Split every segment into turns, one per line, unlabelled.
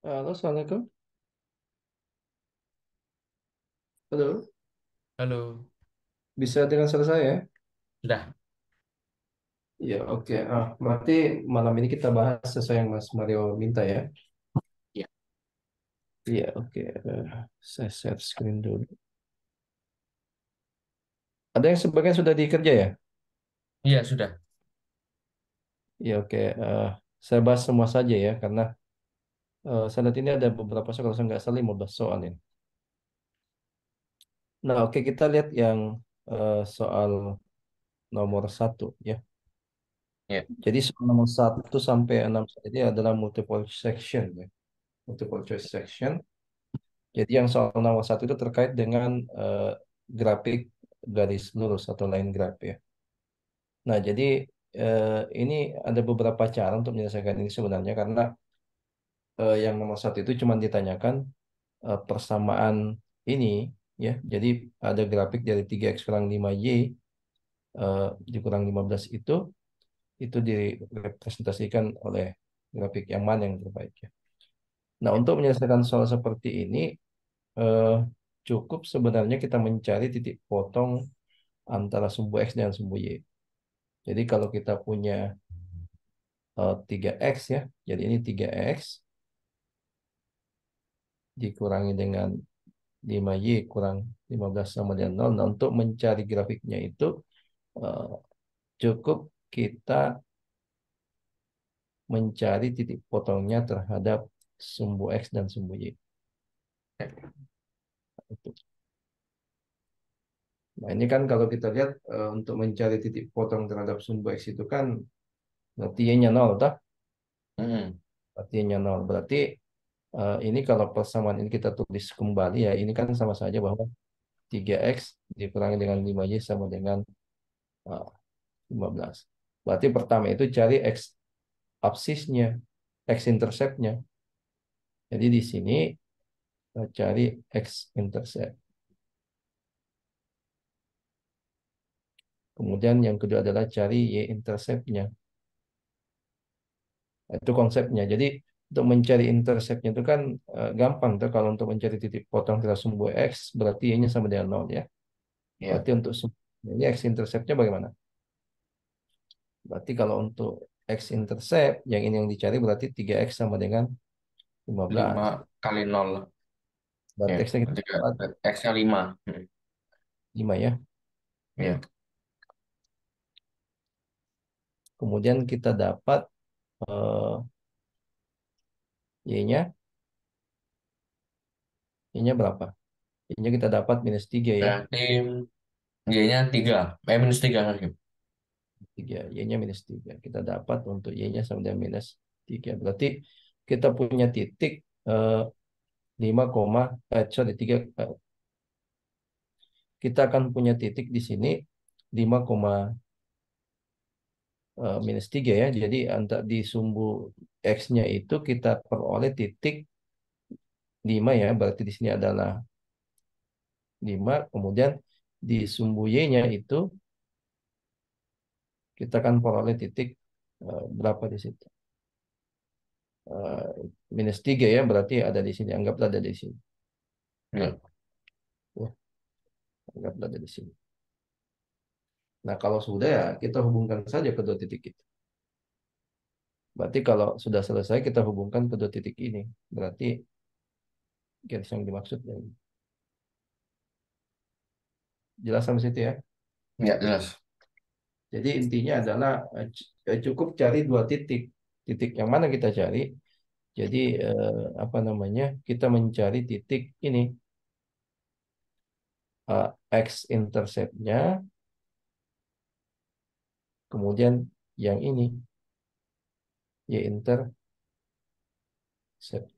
Halo, Assalamualaikum. Halo,
Halo,
bisa dengan suara saya?
sudah.
Ya, oke. Berarti malam ini kita bahas sesuai yang Mas Mario minta ya.
Ya.
Iya, oke. Saya share screen dulu. Ada yang sebagian sudah dikerja ya?
Iya, sudah.
Iya, oke. Saya bahas semua saja ya, karena saya lihat ini ada beberapa soal, kalau saya nggak salah 15 soal ini. Nah, oke, kita lihat yang soal nomor satu ya.
Ya.
Jadi soal nomor satu sampai 6 ini adalah multiple section ya. Multiple choice section. Jadi yang soal nomor satu itu terkait dengan grafik garis lurus atau line graph ya. Nah, jadi eh, ini ada beberapa cara untuk menyelesaikan ini sebenarnya karena yang nomor satu itu cuma ditanyakan persamaan ini ya. Jadi ada grafik dari 3x kurang 5y dikurang 15 itu direpresentasikan oleh grafik yang mana yang terbaik ya. Nah, untuk menyelesaikan soal seperti ini eh, cukup sebenarnya kita mencari titik potong antara sumbu X dan sumbu Y. Jadi kalau kita punya 3X ya, jadi ini 3X dikurangi dengan 5Y kurang 15 sama dengan 0. Nah, untuk mencari grafiknya itu eh, cukup kita mencari titik potongnya terhadap sumbu X dan sumbu Y. Itu. Nah, ini kan kalau kita lihat untuk mencari titik potong terhadap sumbu X itu kan berarti Y-nya 0, tak?
Mm-mm.
Berarti Y-nya 0. Berarti ini kalau persamaan ini kita tulis kembali ya, ini kan sama saja bahwa 3x dikurangi dengan 5y sama dengan eh, 15. Berarti pertama itu cari x absisnya, x interceptnya. Jadi di sini cari x intercept. Kemudian yang kedua adalah cari y interceptnya. Itu konsepnya. Jadi untuk mencari interceptnya itu kan gampang tuh kalau untuk mencari titik potong kita sumbu x berarti y-nya sama dengan 0 ya.
Ya.
Berarti untuk ini x interceptnya bagaimana? Berarti kalau untuk X intercept, yang ini yang dicari berarti 3X sama dengan 15.
5 kali 0. Ya,
Berarti X-nya kita
berarti
dapat
X-nya 5. Mm.
5 ya.
Ya.
Kemudian kita dapat eh, Y-nya. Y-nya berapa? Y-nya kita dapat minus 3 ya.
Berarti Y-nya 3. -3 lagi.
3. Y-nya minus 3. Kita dapat untuk Y-nya sama dengan minus 3. Berarti kita punya titik eh, 5, sorry, 3. Kita akan punya titik di sini 5, minus 3 ya. Jadi di sumbu X-nya itu kita peroleh titik 5 ya. Berarti di sini adalah 5. Kemudian di sumbu Y-nya itu kita akan peroleh titik berapa di situ? Eh, minus 3 ya. Berarti ada di sini. Anggaplah ada di sini.
Ya.
Ya, anggaplah ada di sini. Nah, kalau sudah ya kita hubungkan saja kedua titik itu. Berarti kalau sudah selesai kita hubungkan kedua titik ini. Berarti garis yang dimaksud ya. Jelas sampai situ ya.
Ya, jelas.
Jadi intinya adalah cukup cari dua titik. Titik yang mana kita cari? Jadi apa namanya? Kita mencari titik ini x interceptnya, kemudian yang ini y intercept.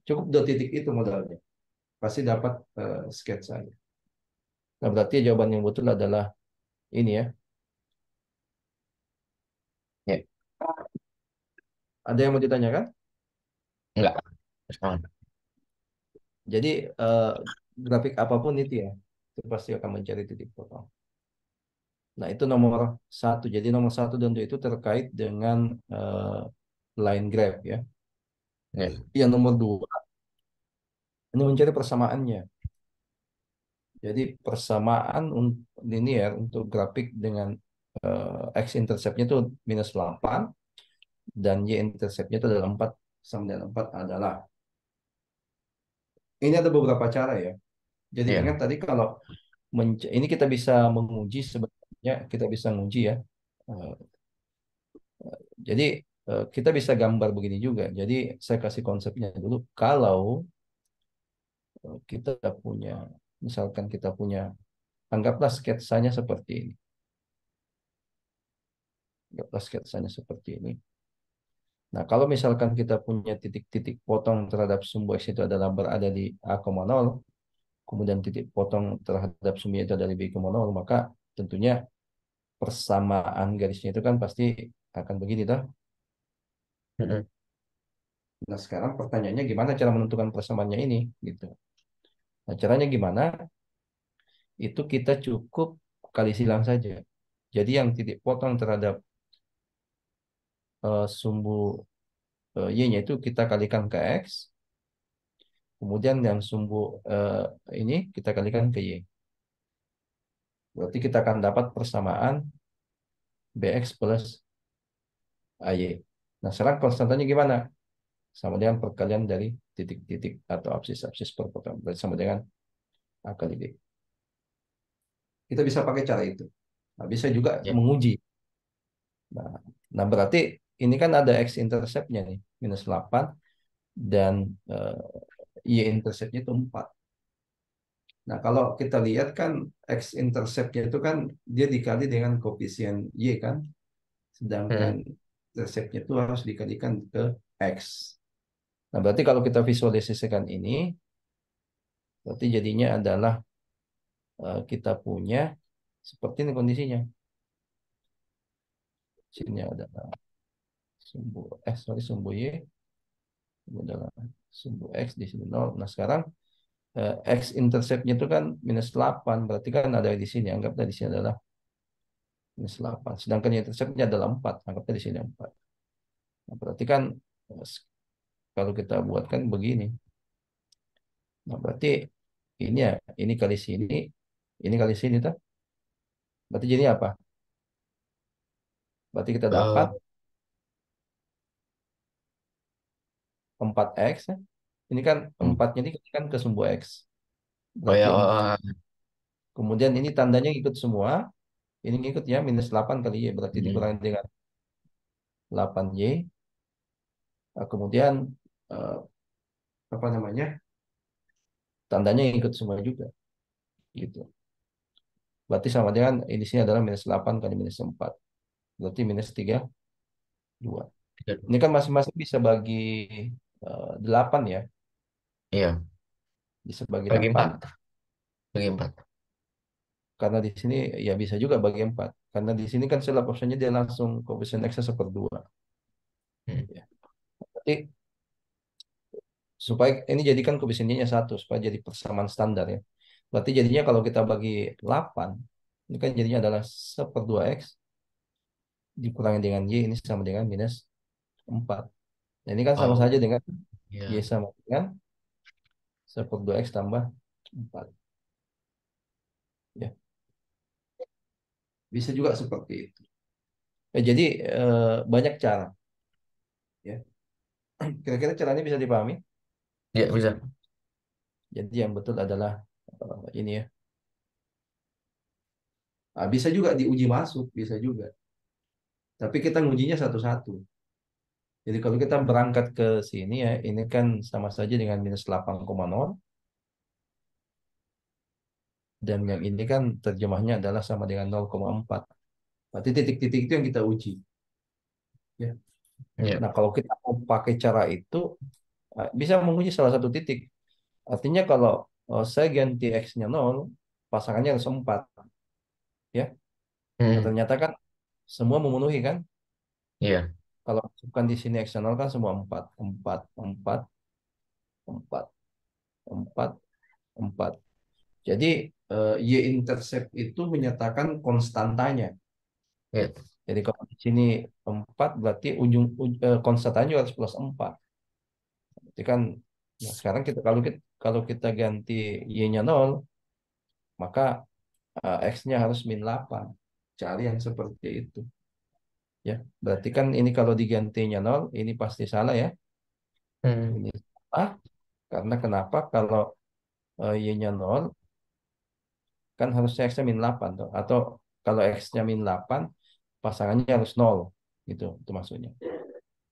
Cukup dua titik itu modalnya. Pasti dapat sketsanya. Nah, berarti jawaban yang betul adalah ini ya.
Ya,
Ada yang mau ditanyakan?
enggak. Sekarang.
Jadi eh, grafik apapun itu ya, itu pasti akan mencari titik potong. Nah, itu nomor satu. Jadi nomor satu dan dua itu terkait dengan line graph ya.
Ya.
Yang nomor dua ini mencari persamaannya. Jadi persamaan linear untuk grafik dengan x-interceptnya itu minus 8 dan y-interceptnya itu adalah 4 sama dengan 4 adalah. Ini ada beberapa cara ya. Jadi ingat
Iya.
tadi kalau ini kita bisa menguji sebenarnya, kita bisa menguji ya. Eh, Jadi kita bisa gambar begini juga. Jadi saya kasih konsepnya dulu. Kalau kita punya, misalkan kita punya, anggaplah sketsanya seperti ini. Anggaplah sketsanya seperti ini. Nah, kalau misalkan kita punya titik-titik potong terhadap sumbu X itu adalah berada di A,0, kemudian titik potong terhadap sumbu Y itu ada di B,0, maka tentunya persamaan garisnya itu kan pasti akan begini, toh.
Mm-mm.
Nah, sekarang pertanyaannya gimana cara menentukan persamaannya ini, gitu. Nah, caranya gimana? Itu kita cukup kali silang saja. Jadi yang titik potong terhadap sumbu Y-nya itu kita kalikan ke X, kemudian yang sumbu eh, ini kita kalikan ke Y. Berarti kita akan dapat persamaan BX plus AY. Nah, sekarang konstantanya gimana? Sama dengan perkalian dari titik-titik atau absis-absis per potong. Berarti sama dengan A kali D. Kita bisa pakai cara itu. Nah, bisa juga
Ya.
menguji. Nah, nah, berarti ini kan ada x-interceptnya nih, minus 8 dan y-interceptnya itu 4. Nah, kalau kita lihat kan x-interceptnya itu kan dia dikali dengan koefisien y kan, sedangkan
Mm-mm.
interceptnya itu harus dikalikan ke x. Nah, berarti kalau kita visualisasikan ini, berarti jadinya adalah kita punya seperti ini kondisinya. Sini ada sumbu sorry, sumbu y, ini adalah sumbu x di sini 0. Nah, sekarang x interceptnya itu kan minus 8, berarti kan ada di sini. Anggaplah di sini adalah minus 8. Sedangkan y interceptnya adalah 4, anggaplah di sini 4. Nah, berarti kan eh, kalau kita buatkan begini. Nah, berarti ini ya, ini kali sini tuh. Berarti jadi apa? Berarti kita dapat
Eh,
4x ya. Ini kan
hmm.
4-nya ini kan ke sumbu x.
Oh
Berarti
ya,
4. Kemudian ini tandanya ikut semua. Ini ngikut ya, minus 8 kali y. Berarti
mm,
dikurangi dengan 8y. Kemudian eh, apa namanya? Tandanya ikut semua juga. Gitu. Berarti sama dengan ini sini adalah minus 8 kali minus 4. Berarti minus 3, 2.
tiga,
Ini
dua.
kan masing-masing bisa bagi 8 ya.
Iya,
Bisa bagi
bagi
8.
empat, bagi empat.
karena di sini ya bisa juga bagi 4. Karena di sini kan setelah optionnya dia langsung koefisien X-nya 1/2.
Hmm.
Ya. Jadi supaya ini jadikan koefisien Y-nya 1 supaya jadi persamaan standar ya. Berarti jadinya kalau kita bagi 8, ini kan jadinya adalah 1/2 X dikurangi dengan Y, ini sama dengan -4. Nah, ini kan sama
Oh,
saja dengan Y
ya.
sama dengan 1/2 X tambah 4. Ya, bisa juga seperti itu. Ya, jadi banyak cara. Ya. Kira-kira caranya bisa dipahami.
Ya, bisa.
Jadi yang betul adalah ini ya. Ah, bisa juga diuji masuk, bisa juga. Tapi kita ngujinya satu-satu. Jadi kalau kita berangkat ke sini ya, ini kan sama saja dengan -8,0. Dan yang ini kan terjemahnya adalah sama dengan 0,4. Berarti titik-titik itu yang kita uji. Ya.
Ya.
Nah, kalau kita mau pakai cara itu, bisa menguji salah satu titik. Artinya kalau saya ganti X-nya 0, pasangannya harus 4. Ya. Nah,
Hmm.
ternyata kan semua memenuhi kan.
Iya.
Kalau masukkan di sini X-nya 0 kan semua 4. 4, 4, 4, 4, 4. Jadi Y-intercept itu menyatakan konstantanya.
Ya.
Jadi kalau di sini 4 berarti konstantanya harus +4. Berarti kan nah sekarang kalau kita ganti Y-nya 0, maka X-nya harus -8. Cari yang seperti itu. Ya, berarti kan ini kalau digantinya 0, ini pasti salah ya.
Hmm.
Ini salah karena kenapa? Kalau Y-nya 0, kan harusnya X-nya -8 tuh. Atau kalau X-nya -8, pasangannya harus 0. Gitu, itu maksudnya.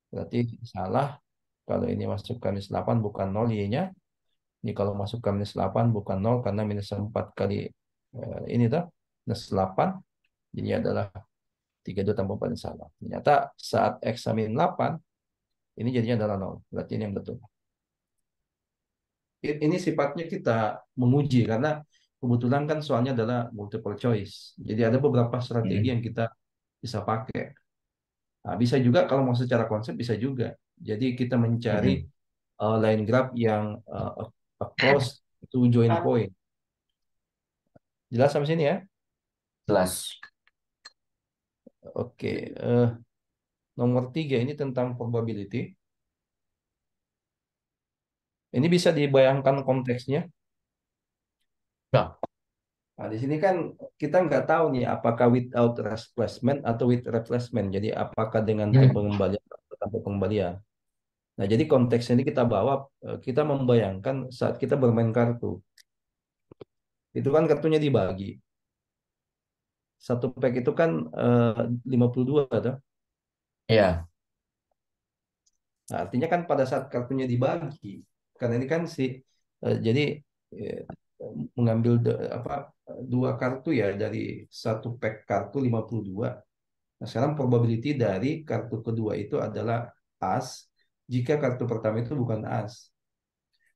Berarti salah kalau ini masuk ke -8 bukan 0 Y-nya. Ini kalau masuk ke -8 bukan 0 karena -4 kali ini tuh -8. Ini adalah 32 tambah 4 salah. Ternyata saat X sama 8, ini jadinya adalah 0. Berarti ini yang betul. Ini sifatnya kita menguji karena kebetulan kan soalnya adalah multiple choice. Jadi ada beberapa strategi
Hmm.
yang kita bisa pakai. Nah, bisa juga kalau mau secara konsep bisa juga. Jadi kita mencari
Hmm.
line graph yang across to join point. Jelas sampai sini ya?
Jelas.
Oke. Nomor 3 ini tentang probability. Ini bisa dibayangkan konteksnya.
Nah.
Nah, di sini kan kita nggak tahu nih apakah without replacement atau with replacement. Jadi apakah dengan
Hmm.
pengembalian atau tanpa pengembalian. Nah, jadi konteks ini kita bawa, kita membayangkan saat kita bermain kartu. Itu kan kartunya dibagi. Satu pack itu kan 52 tuh.
Iya.
Nah, artinya kan pada saat kartunya dibagi, karena ini kan jadi eh, mengambil dua kartu ya dari satu pack kartu 52. Nah, sekarang probability dari kartu kedua itu adalah as jika kartu pertama itu bukan as.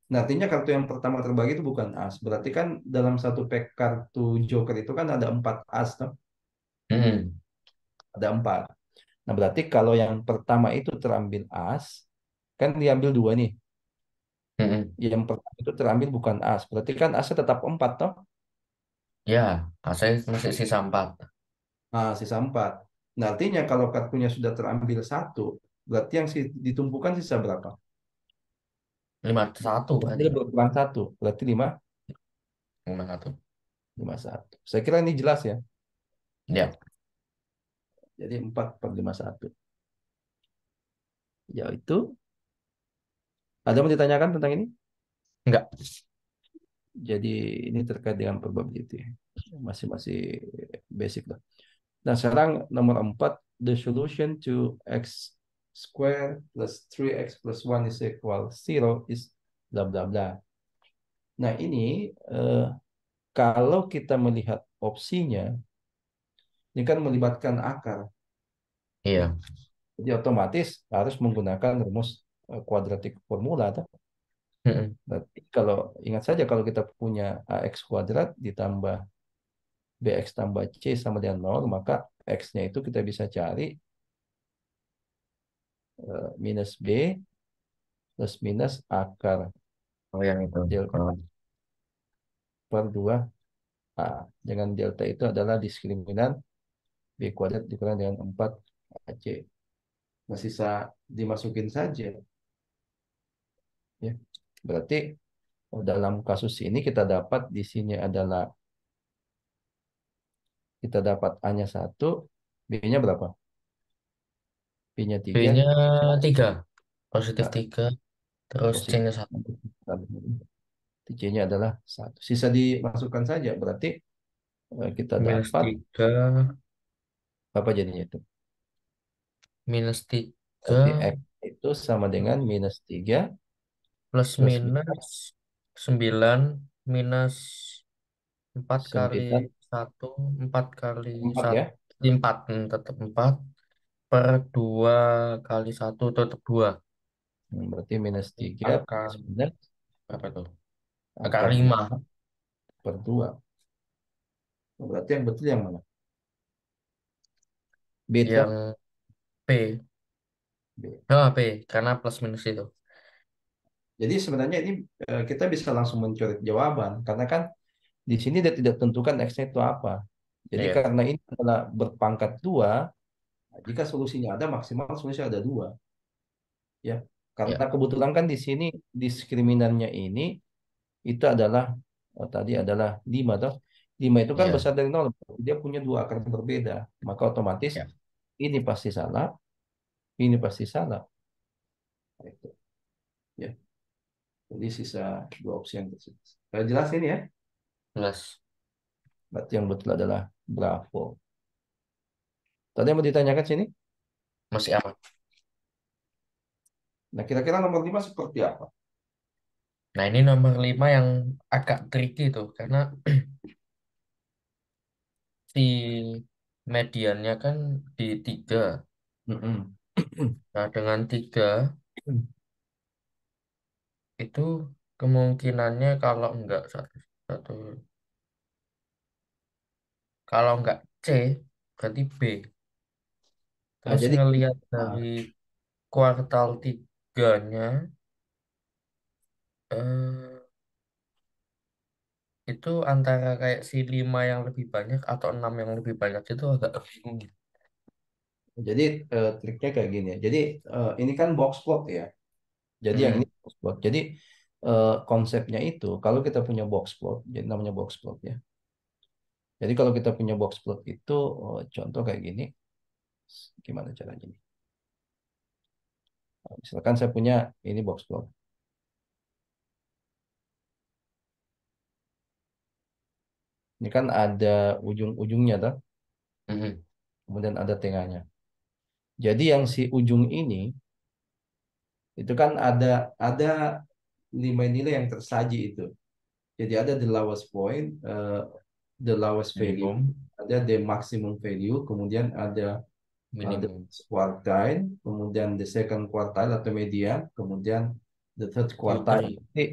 Nah, artinya kartu yang pertama terbagi itu bukan as. Berarti kan dalam satu pack kartu Joker itu kan ada 4 as, toh.
Hmm.
Ada 4. Nah, berarti kalau yang pertama itu terambil as, kan diambil dua nih.
Hmm.
Yang pertama itu terambil bukan as. Berarti kan asnya tetap 4, toh.
Ya, saya masih sisa 4.
Nah, sisa 4. Nah, artinya kalau kartunya sudah terambil satu, berarti yang ditumpukan sisa berapa?
51 berarti.
Dia berkurang satu, berarti 5,
51.
51. Saya kira ini jelas ya.
Ya.
Jadi 4/51. Ya itu. Ada mau ditanyakan tentang ini?
Enggak.
Jadi ini terkait dengan probability. Masih masih basic lah. Nah, sekarang nomor 4, the solution to x square plus 3x plus 1 is equal 0 is bla bla bla. Nah, ini kalau kita melihat opsinya, ini kan melibatkan akar, ya.
Iya.
Jadi otomatis harus menggunakan rumus kuadratik formula, toh.
Hmm.
Berarti kalau ingat saja kalau kita punya ax kuadrat ditambah Bx tambah C sama dengan 0, maka X-nya itu kita bisa cari minus B plus minus akar
Oh, yang itu.
delta
Oh,
per 2A. Dengan delta itu adalah diskriminan B kuadrat dikurang dengan 4AC. Masih bisa dimasukin saja. Ya. Berarti dalam kasus ini kita dapat di sini adalah kita dapat A-nya 1, B-nya berapa? B-nya 3,
B-nya 3. Positif
nah,
3. Terus
positif.
C-nya 1.
C-nya adalah 1. Sisa dimasukkan saja. Berarti kita
Minus
dapat
3.
apa jadinya itu?
Minus
Berarti
3.
X itu sama dengan minus 3
Plus
plus minus
minus 9. Minus 4 kali
9,
1. 4 kali
4
1.
ya.
4. Tetap 4. Per 2 kali 1 tetap 2.
Berarti minus 3
Akar
plus minus
apa tuh? Akar
akar
5.
5 per 2. Berarti yang betul yang mana? B toh?
Yang P.
B.
Oh, P. Karena plus minus itu.
Jadi sebenarnya ini kita bisa langsung mencari jawaban karena kan di sini dia tidak tentukan X-nya itu apa. Jadi
Iya.
karena ini adalah berpangkat 2, jika solusinya ada maksimal solusi ada 2 ya. Karena
Ya.
kebetulan kan di sini diskriminannya ini itu adalah tadi adalah 5 toh. 5 itu kan
Iya.
besar dari 0. Dia punya 2 akar yang berbeda. Maka otomatis
Ya.
ini pasti salah, ini pasti salah. Nah, itu ya. Jadi sisa 2 opsi yang tersisa. Jelas ini ya.
Plus.
Berarti yang betul adalah Bravo. Tadi yang mau ditanyakan sini.
Masih aman.
Nah, kira-kira nomor 5 seperti apa?
Nah, ini nomor 5 yang agak tricky tuh. Karena si mediannya kan di 3.
Mm-mm.
Nah, dengan 3 itu kemungkinannya satu, kalau enggak C berarti B.
Nah,
Terus
jadi
ngelihat
ah,
dari kuartal tiganya eh, itu antara kayak si 5 yang lebih banyak atau 6 yang lebih banyak itu agak bingung gitu.
jadi triknya kayak gini ya. Jadi ini kan box plot ya. Jadi yang ini
Mm-mm.
box plot. Jadi konsepnya itu kalau kita punya box plot, jadi namanya box plot ya. Jadi kalau kita punya box plot itu contoh kayak gini, gimana caranya nih? Misalkan saya punya ini box plot. Ini kan ada ujung-ujungnya tuh,
Mm-mm.
kemudian ada tengahnya. Jadi yang si ujung ini itu kan ada 5 nilai yang tersaji itu. Jadi ada the lowest point, the lowest value,
Minimum,
ada the maximum value, kemudian ada the
minimum.
first quartile, kemudian the second quartile atau median, kemudian the third quartile.
Q3
Jadi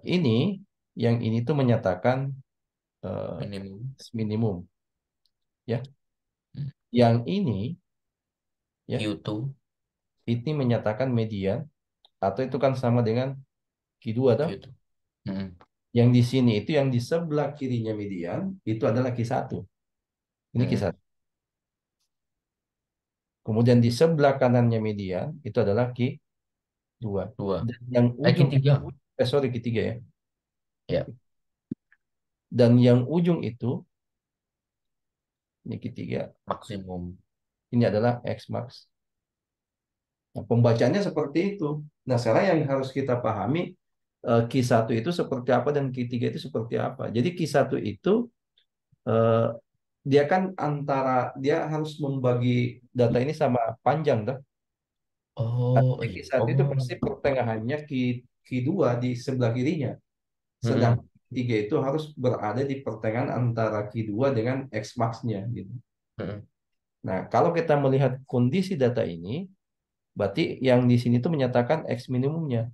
ini yang ini tuh menyatakan eh,
minimum.
minimum ya.
Mm.
Yang ya
Q2,
ini menyatakan median atau itu kan sama dengan Q2 tuh.
Q2. Mm-mm.
Yang di sini itu yang di sebelah kirinya median itu adalah Q1. Ini
Mm-mm.
Q1. Kemudian di sebelah kanannya median itu adalah Q2.
2.
Dan yang ujung
Q3.
sorry Q3 ya.
Ya,
Dan yang ujung itu ini Q3,
maksimum.
ini adalah X max. Nah, pembacanya seperti itu. Nah, sekarang yang harus kita pahami Q1 itu seperti apa dan Q3 itu seperti apa. Jadi Q1 itu eh, dia kan dia harus membagi data ini sama panjang tuh.
Oh,
Artinya
iya.
Q1 itu
Oh.
pasti pertengahannya Q2 di sebelah kirinya. Sedang
Mm-mm.
Q3 itu harus berada di pertengahan antara Q2 dengan X max-nya gitu.
Mm-mm.
Nah, kalau kita melihat kondisi data ini, berarti yang di sini tuh menyatakan X minimumnya.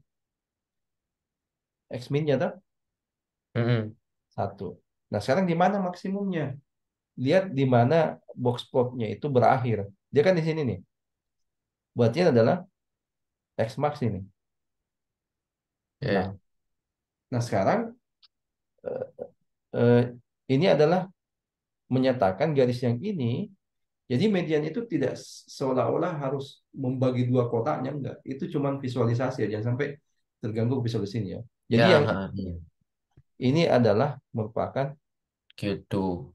X minnya tuh
Mm-mm.
1. Nah, sekarang di mana maksimumnya? Lihat di mana box plotnya itu berakhir. Dia kan di sini nih. Berarti adalah X max ini.
Ya.
Nah, nah sekarang eh, eh, ini adalah menyatakan garis yang ini. Jadi median itu tidak seolah-olah harus membagi dua kotaknya, enggak. Itu cuma visualisasi ya, jangan sampai terganggu visualisasinya. Jadi
Ya,
yang
iya.
ini adalah merupakan
Gitu.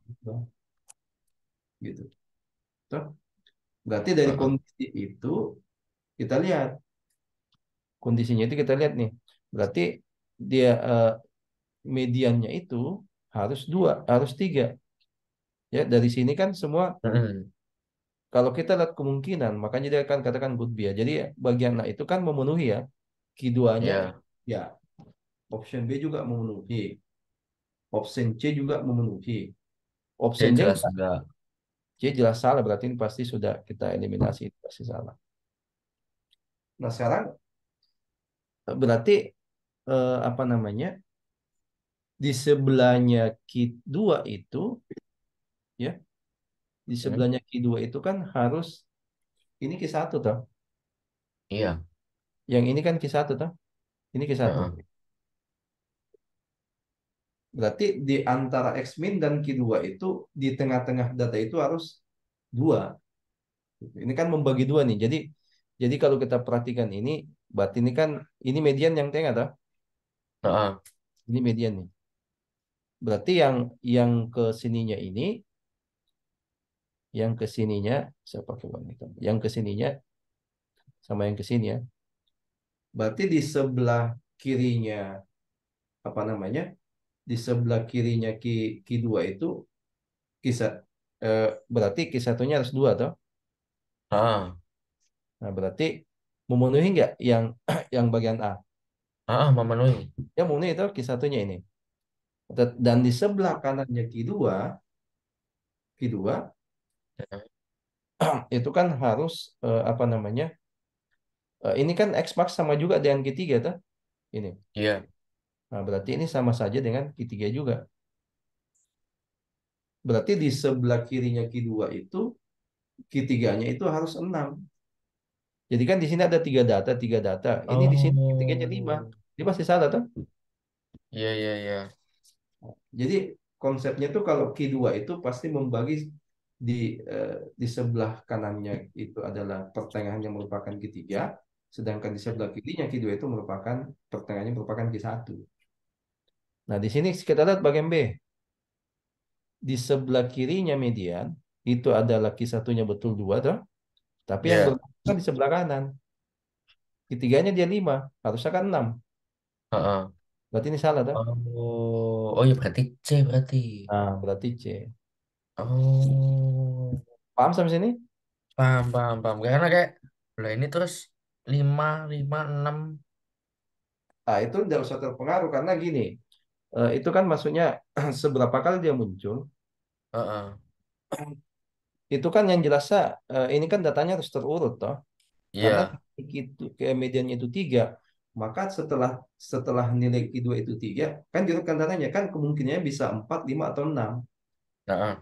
gitu. Toh, berarti dari
Heeh.
kondisi itu kita lihat kondisinya itu kita lihat nih. Berarti dia mediannya itu harus dua, harus tiga. Ya, dari sini kan semua
Mm-mm.
kalau kita lihat kemungkinan, makanya dia akan katakan good bias. Jadi bagian A itu kan memenuhi ya. Q2-nya
Ya,
ya, option B juga memenuhi. Option C juga memenuhi.
dia
Option D
jelas
enggak.
enggak.
C jelas salah, berarti ini pasti sudah kita eliminasi, itu pasti salah. Nah, sekarang berarti apa namanya? Di sebelahnya Q2 itu ya, di
Hmm?
sebelahnya Q2 itu kan harus ini Q1 toh.
Iya.
Yang ini kan Q1 toh. Ini Q1.
Heeh.
Berarti di antara X min dan Q2 itu di tengah-tengah data itu harus dua. Ini kan membagi dua nih. Jadi kalau kita perhatikan ini, berarti ini kan ini median yang tengah toh.
Heeh.
Ini median nih. Berarti yang ke sininya ini, yang ke sininya saya pakai warna hitam. Yang ke sininya sama yang ke sini ya. Berarti di sebelah kirinya apa namanya? Di sebelah kirinya Q2 itu kisah berarti Q1-nya harus dua toh.
Heeh.
Nah, berarti memenuhi nggak yang yang bagian A?
Heeh, memenuhi.
Ya memenuhi itu Q1-nya ini. Dan di sebelah kanannya Q2
Heeh.
itu kan harus apa namanya? Ini kan X max sama juga dengan Q3 toh. Ini.
Iya.
Nah, berarti ini sama saja dengan Q3 juga. Berarti di sebelah kirinya Q2 itu Q3-nya itu harus 6. Jadi kan di sini ada tiga data. Ini di sini Q3-nya 5.
Oh.
Ini pasti salah toh.
Iya, iya, iya.
Jadi konsepnya tuh kalau Q2 itu pasti membagi di di sebelah kanannya itu adalah pertengahan yang merupakan Q3, sedangkan di sebelah kirinya Q2 itu merupakan pertengahannya merupakan Q1. Nah, di sini kita lihat bagian B. Di sebelah kirinya median itu adalah Q1-nya betul 2 toh, tapi yang
Iya.
bermasalah di sebelah kanan. Ketiganya dia 5, harusnya kan 6.
Heeh.
Berarti ini salah toh.
Oh, oh ya berarti C berarti.
Nah, berarti C.
Oh,
Paham sampai sini?
paham, paham, paham. Karena kayak, lah ini terus 5 5 6.
Nah, itu tidak usah terpengaruh karena gini, itu kan maksudnya seberapa kali dia muncul,
Heeh.
itu kan yang jelasnya ini kan datanya harus terurut toh. Karena
Iya.
itu kayak mediannya itu 3, maka setelah setelah nilai Q2 itu 3, kan diurutkan datanya kan kemungkinannya bisa 4, 5 atau 6.
Heeh.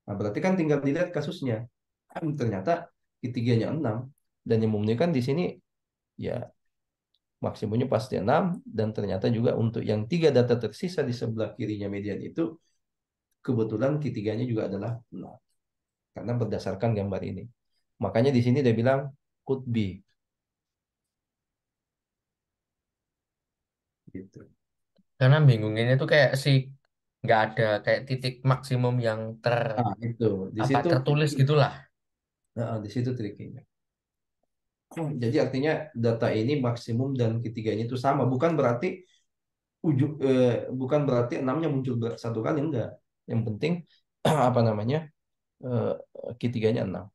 Nah, berarti kan tinggal dilihat kasusnya. Ternyata ketiganya 6 dan yang memenuhi kan di sini ya maksimumnya pasti 6 dan ternyata juga untuk yang tiga data tersisa di sebelah kirinya median itu kebetulan ketiganya juga adalah 6 karena berdasarkan gambar ini. Makanya di sini dia bilang could be gitu.
Karena bingunginnya tuh kayak si nggak ada kayak titik maksimum yang
Ah, itu di
apa
situ
tertulis gitulah.
di situ triknya. Jadi artinya data ini maksimum dan ketiganya itu sama, bukan berarti enamnya muncul satu kali enggak. Yang penting apa namanya eh, ketiganya 6.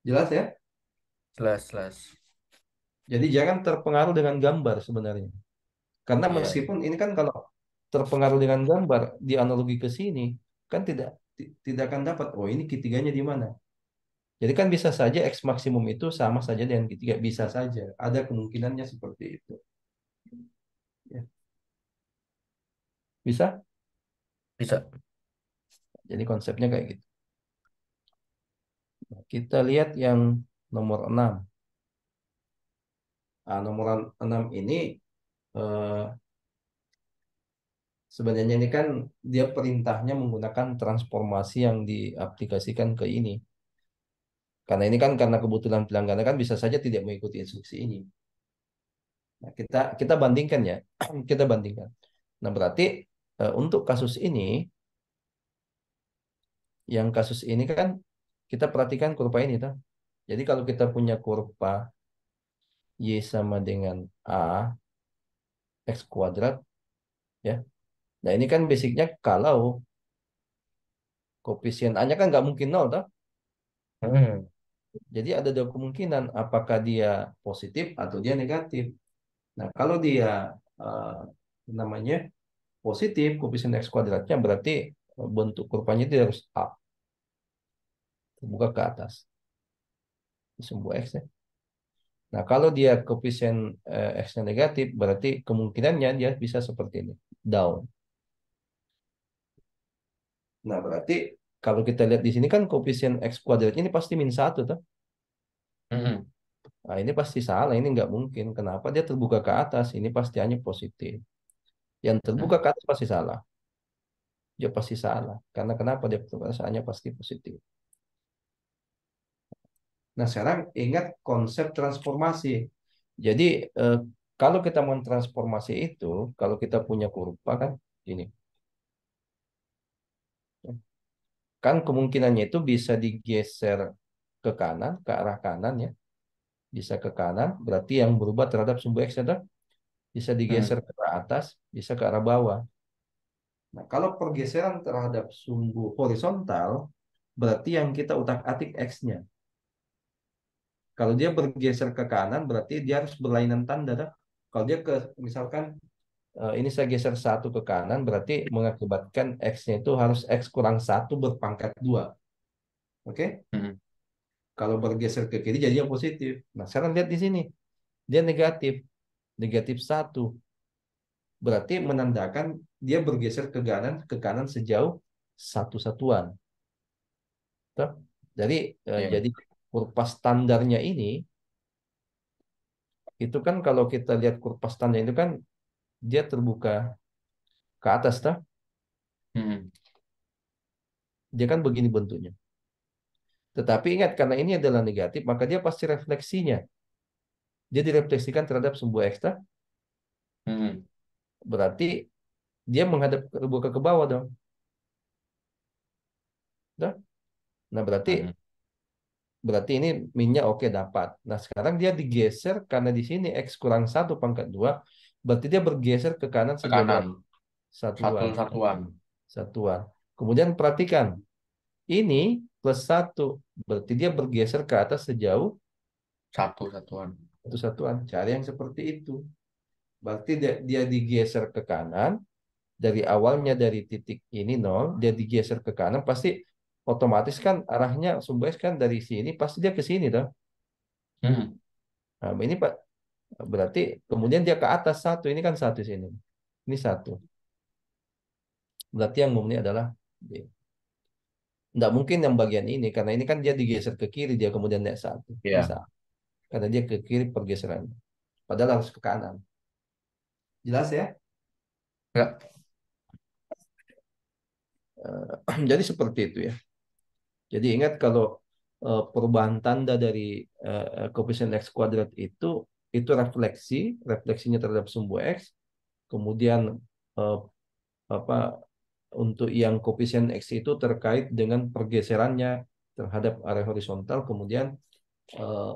Jelas ya?
Jelas, jelas.
Jadi jangan terpengaruh dengan gambar sebenarnya. Karena
Iya.
meskipun ini kan kalau terpengaruh dengan gambar di analogi ke sini kan tidak akan dapat oh ini ketiganya di mana. Jadi kan bisa saja X maksimum itu sama saja dengan ketiga, bisa saja. Ada kemungkinannya seperti itu. Ya. Bisa?
Bisa.
Jadi konsepnya kayak gitu. Nah, kita lihat yang nomor 6. Nah, nomor 6 ini eh, sebenarnya ini kan dia perintahnya menggunakan transformasi yang diaplikasikan ke ini. Karena ini kan karena kebetulan pelanggan kan bisa saja tidak mengikuti instruksi ini. Nah, kita bandingkan ya. Kita bandingkan. Nah, berarti untuk kasus ini, yang kasus ini kan kita perhatikan kurva ini tuh. Jadi kalau kita punya kurva Y sama dengan A X kuadrat ya. Nah, ini kan basicnya kalau koefisien A-nya kan nggak mungkin nol toh.
Hmm.
Jadi ada dua kemungkinan apakah dia positif atau dia negatif. Nah, kalau dia eh, namanya positif koefisien X kuadratnya berarti bentuk kurvanya itu harus A, terbuka ke atas. Sumbu X ya. Nah, kalau dia koefisien X-nya negatif, berarti kemungkinannya dia bisa seperti ini, down. Nah, berarti kalau kita lihat di sini kan koefisien X kuadratnya ini pasti min satu tuh.
Hmm.
Nah, ini pasti salah, ini nggak mungkin. Kenapa dia terbuka ke atas? Ini pasti hanya positif. Yang terbuka
Hmm.
ke atas pasti salah. Dia pasti salah. Karena kenapa dia perasaannya pasti positif. Nah, sekarang ingat konsep transformasi. Jadi, eh, kalau kita mau transformasi itu, kalau kita punya kurva kan, ini. Kan kemungkinannya itu bisa digeser ke kanan, ke arah kanan ya. Bisa ke kanan, berarti yang berubah terhadap sumbu X itu bisa digeser
Hmm.
ke arah atas, bisa ke arah bawah. Nah, kalau pergeseran terhadap sumbu horizontal, berarti yang kita utak-atik X-nya. Kalau dia bergeser ke kanan, berarti dia harus berlainan tanda. Dah. Kalau dia ke, misalkan ini saya geser satu ke kanan, berarti mengakibatkan X-nya itu harus X kurang satu berpangkat dua. Oke?
Hmm.
Kalau bergeser ke kiri jadinya positif. Nah, sekarang lihat di sini. Dia negatif. Negatif satu. Berarti menandakan dia bergeser ke kanan sejauh satu satuan. Tuh. Jadi
Ya.
jadi kurva standarnya ini itu kan kalau kita lihat kurva standar itu kan dia terbuka ke atas tuh.
Hmm.
Dia kan begini bentuknya. Tetapi ingat karena ini adalah negatif maka dia pasti refleksinya. Dia direfleksikan terhadap sumbu X tuh.
Hmm.
Berarti dia menghadap terbuka ke bawah dong. Tuh. Nah, berarti
Hmm.
berarti ini minnya oke dapat. Nah, sekarang dia digeser karena di sini X kurang satu pangkat 2, berarti dia bergeser ke kanan
Ke
sejauh
kanan.
berapa?
Satu
Satuan.
satuan.
Satuan. Kemudian perhatikan, ini plus satu, berarti dia bergeser ke atas sejauh
Satu satuan.
satu satuan. Cari yang seperti itu. Berarti dia digeser ke kanan, dari awalnya dari titik ini nol, dia digeser ke kanan, pasti otomatis kan arahnya sumber kan dari sini, pasti dia ke sini dong.
Hmm.
Nah, ini Pak, berarti kemudian dia ke atas satu, ini kan satu sini. Ini satu. Berarti yang memenuhi adalah B. Nggak mungkin yang bagian ini, karena ini kan dia digeser ke kiri, dia kemudian naik satu. Ini
Ya.
salah. Karena dia ke kiri pergeseran. Padahal harus ke kanan. Jelas ya?
Ya.
Jadi seperti itu ya. Jadi ingat kalau perubahan tanda dari koefisien X kuadrat itu refleksi, refleksinya terhadap sumbu X, kemudian eh, apa untuk yang koefisien X itu terkait dengan pergeserannya terhadap area horizontal, kemudian eh,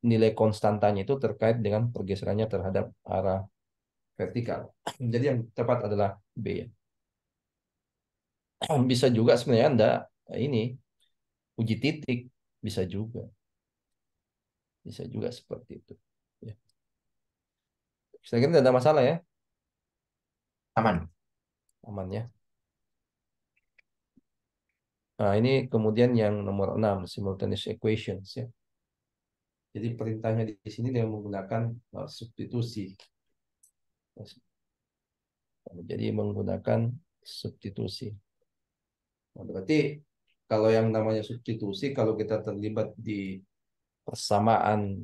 nilai konstantanya itu terkait dengan pergeserannya terhadap arah vertikal. Jadi yang tepat adalah B. Ya. Bisa juga sebenarnya Anda ini uji titik, bisa juga, bisa juga seperti itu. Ya. Saya kira tidak ada masalah ya,
Aman.
aman ya. Nah, ini kemudian yang nomor 6 simultaneous equations ya. Jadi perintahnya di sini dia menggunakan substitusi. Jadi menggunakan substitusi. Nah, berarti kalau yang namanya substitusi, kalau kita terlibat di persamaan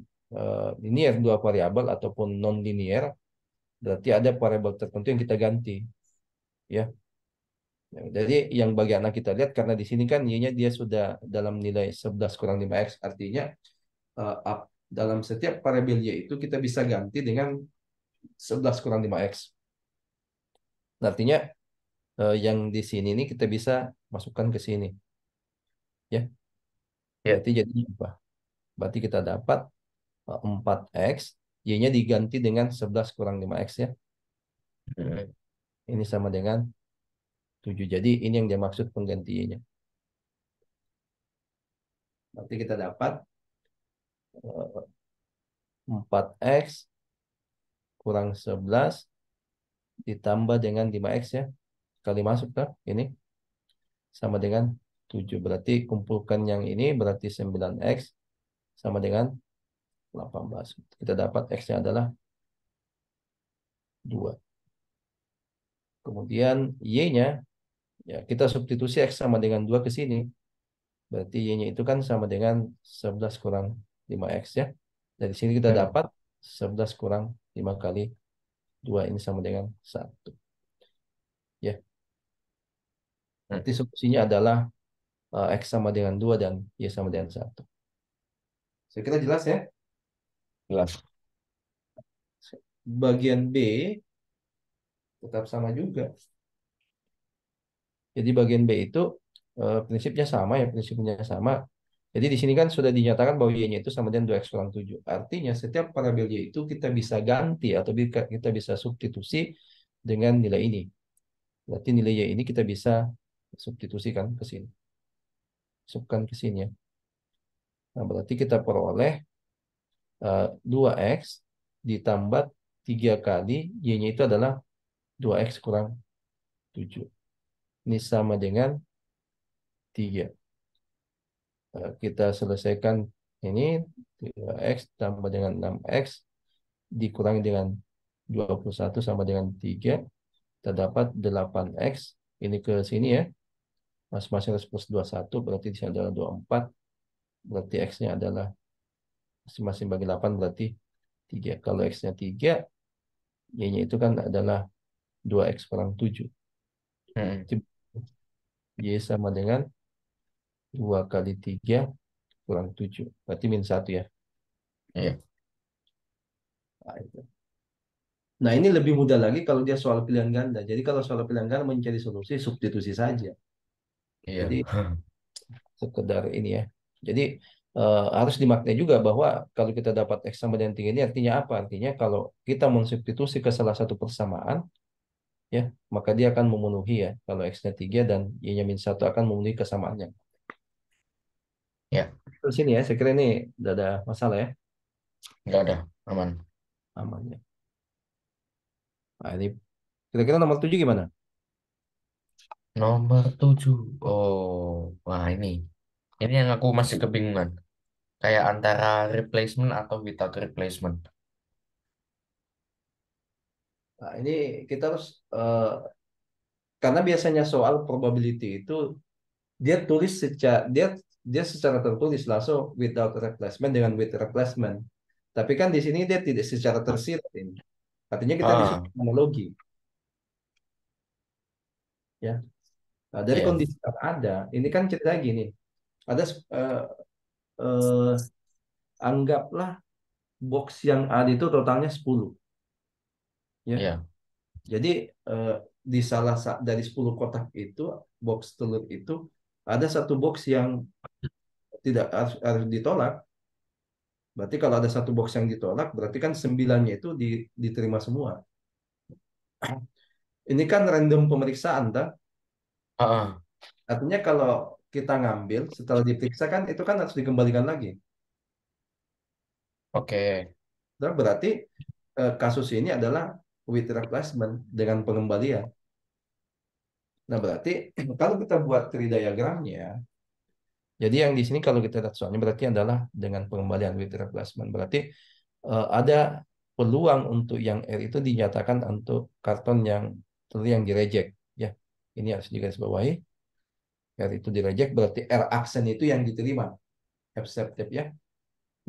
linear dua variabel ataupun non linear, berarti ada variabel tertentu yang kita ganti, ya. Ya, jadi yang bagian A kita lihat karena di sini kan y-nya dia sudah dalam nilai 11 kurang 5x, artinya dalam setiap variabel y itu kita bisa ganti dengan 11 kurang 5x. Artinya yang di sini ini kita bisa masukkan ke sini, ya.
Ya.
Berarti jadi apa? Berarti kita dapat 4x, y-nya diganti dengan 11 kurang 5x, ya.
Hmm.
Ini sama dengan 7. Jadi ini yang dia maksud pengganti y-nya. Berarti kita dapat 4x kurang 11 ditambah dengan 5x, ya. Kali masuk ke ini sama dengan 7. Berarti kumpulkan yang ini berarti 9x sama dengan 18. Kita dapat x-nya adalah 2. Kemudian y-nya, ya kita substitusi x sama dengan 2 ke sini. Berarti y-nya itu kan sama dengan 11 kurang 5x, ya. Dari sini kita
Hmm.
dapat 11 kurang 5 kali 2 ini sama dengan 1. Ya,
Hmm.
berarti solusinya adalah x sama dengan 2 dan y sama dengan 1. Saya kira jelas, ya.
Jelas.
Bagian B tetap sama juga. Jadi bagian B itu prinsipnya sama, ya, prinsipnya sama. Jadi di sini kan sudah dinyatakan bahwa y-nya itu sama dengan 2x kurang 7. Artinya setiap variabel y itu kita bisa ganti atau kita bisa substitusi dengan nilai ini. Berarti nilai y ini kita bisa substitusikan ke sini. Masukkan ke sini, ya. Nah, berarti kita peroleh 2x ditambah 3 kali y-nya itu adalah 2x kurang 7. Ini sama dengan 3. Kita selesaikan ini 3x tambah dengan 6x dikurangi dengan 21 sama dengan 3. Kita dapat 8x. Ini ke sini, ya. Masing-masing harus plus 21. Berarti di sini adalah 24. Berarti x-nya adalah masing-masing bagi 8 berarti 3. Kalau x-nya 3, y-nya itu kan adalah 2x kurang 7.
Hmm.
Y sama dengan 2 kali 3 kurang 7. Berarti min 1, ya.
Iya.
Nah, itu. Nah, ini lebih mudah lagi kalau dia soal pilihan ganda. Jadi kalau soal pilihan ganda mencari solusi, substitusi saja.
Iya.
Jadi sekedar ini, ya. Jadi harus dimaknai juga bahwa kalau kita dapat X sama dengan 3 ini artinya apa? Artinya kalau kita mensubstitusi ke salah satu persamaan, ya, maka dia akan memenuhi, ya. Kalau X-nya 3 dan Y-nya min 1 akan memenuhi kesamaannya.
Ya.
Terus ini, ya, saya kira ini udah ada masalah, ya.
Nggak ada. Aman.
Aman, ya. Nah, ini kira-kira nomor 7 gimana?
Nomor 7. Oh, wah ini. Ini yang aku masih kebingungan. Kayak antara replacement atau without replacement.
Nah, ini kita harus karena biasanya soal probability itu dia tulis secara dia secara tertulis langsung without replacement dengan with replacement. Tapi kan di sini dia tidak secara tersirat ini. Artinya kita
Ah,
disuruh analogi, ya. Nah, dari
iya,
kondisi yang ada, ini kan cerita gini. Ada eh, anggaplah box yang ada itu totalnya 10, ya.
iya.
Jadi eh, di dari 10 kotak itu, box telur itu ada satu box yang tidak harus ditolak. Berarti kalau ada satu box yang ditolak, berarti kan sembilannya itu diterima semua. Ini kan random pemeriksaan, tak?
Ah,
Artinya kalau kita ngambil setelah diperiksa kan itu kan harus dikembalikan lagi.
oke.
Nah, berarti kasus ini adalah with replacement dengan pengembalian. Nah, berarti kalau kita buat tree diagramnya, jadi yang di sini kalau kita lihat soalnya berarti adalah dengan pengembalian with replacement. Berarti ada peluang untuk yang R itu dinyatakan untuk karton yang Terus yang di reject ya. Ini harus digarisbawahi. R itu di reject berarti R aksen itu yang diterima. Accepted ya.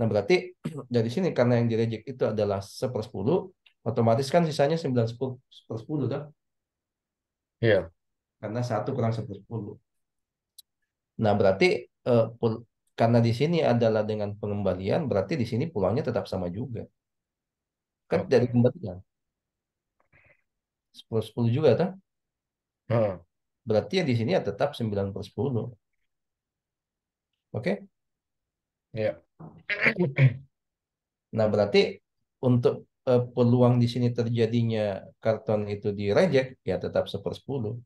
Nah, berarti dari sini karena yang di reject itu adalah 1/10, otomatis kan sisanya 9/10 tuh.
Iya.
Karena 1 kurang 1/10. Nah, berarti eh, pul- karena di sini adalah dengan pengembalian, berarti di sini pulangnya tetap sama juga. Kan dari
Oke.
kembalian 10/10 juga kan?
Heeh.
Berarti ya di sini ya tetap 9/10. Oke?
Iya.
Nah, berarti untuk peluang di sini terjadinya karton itu di reject ya tetap 1/10.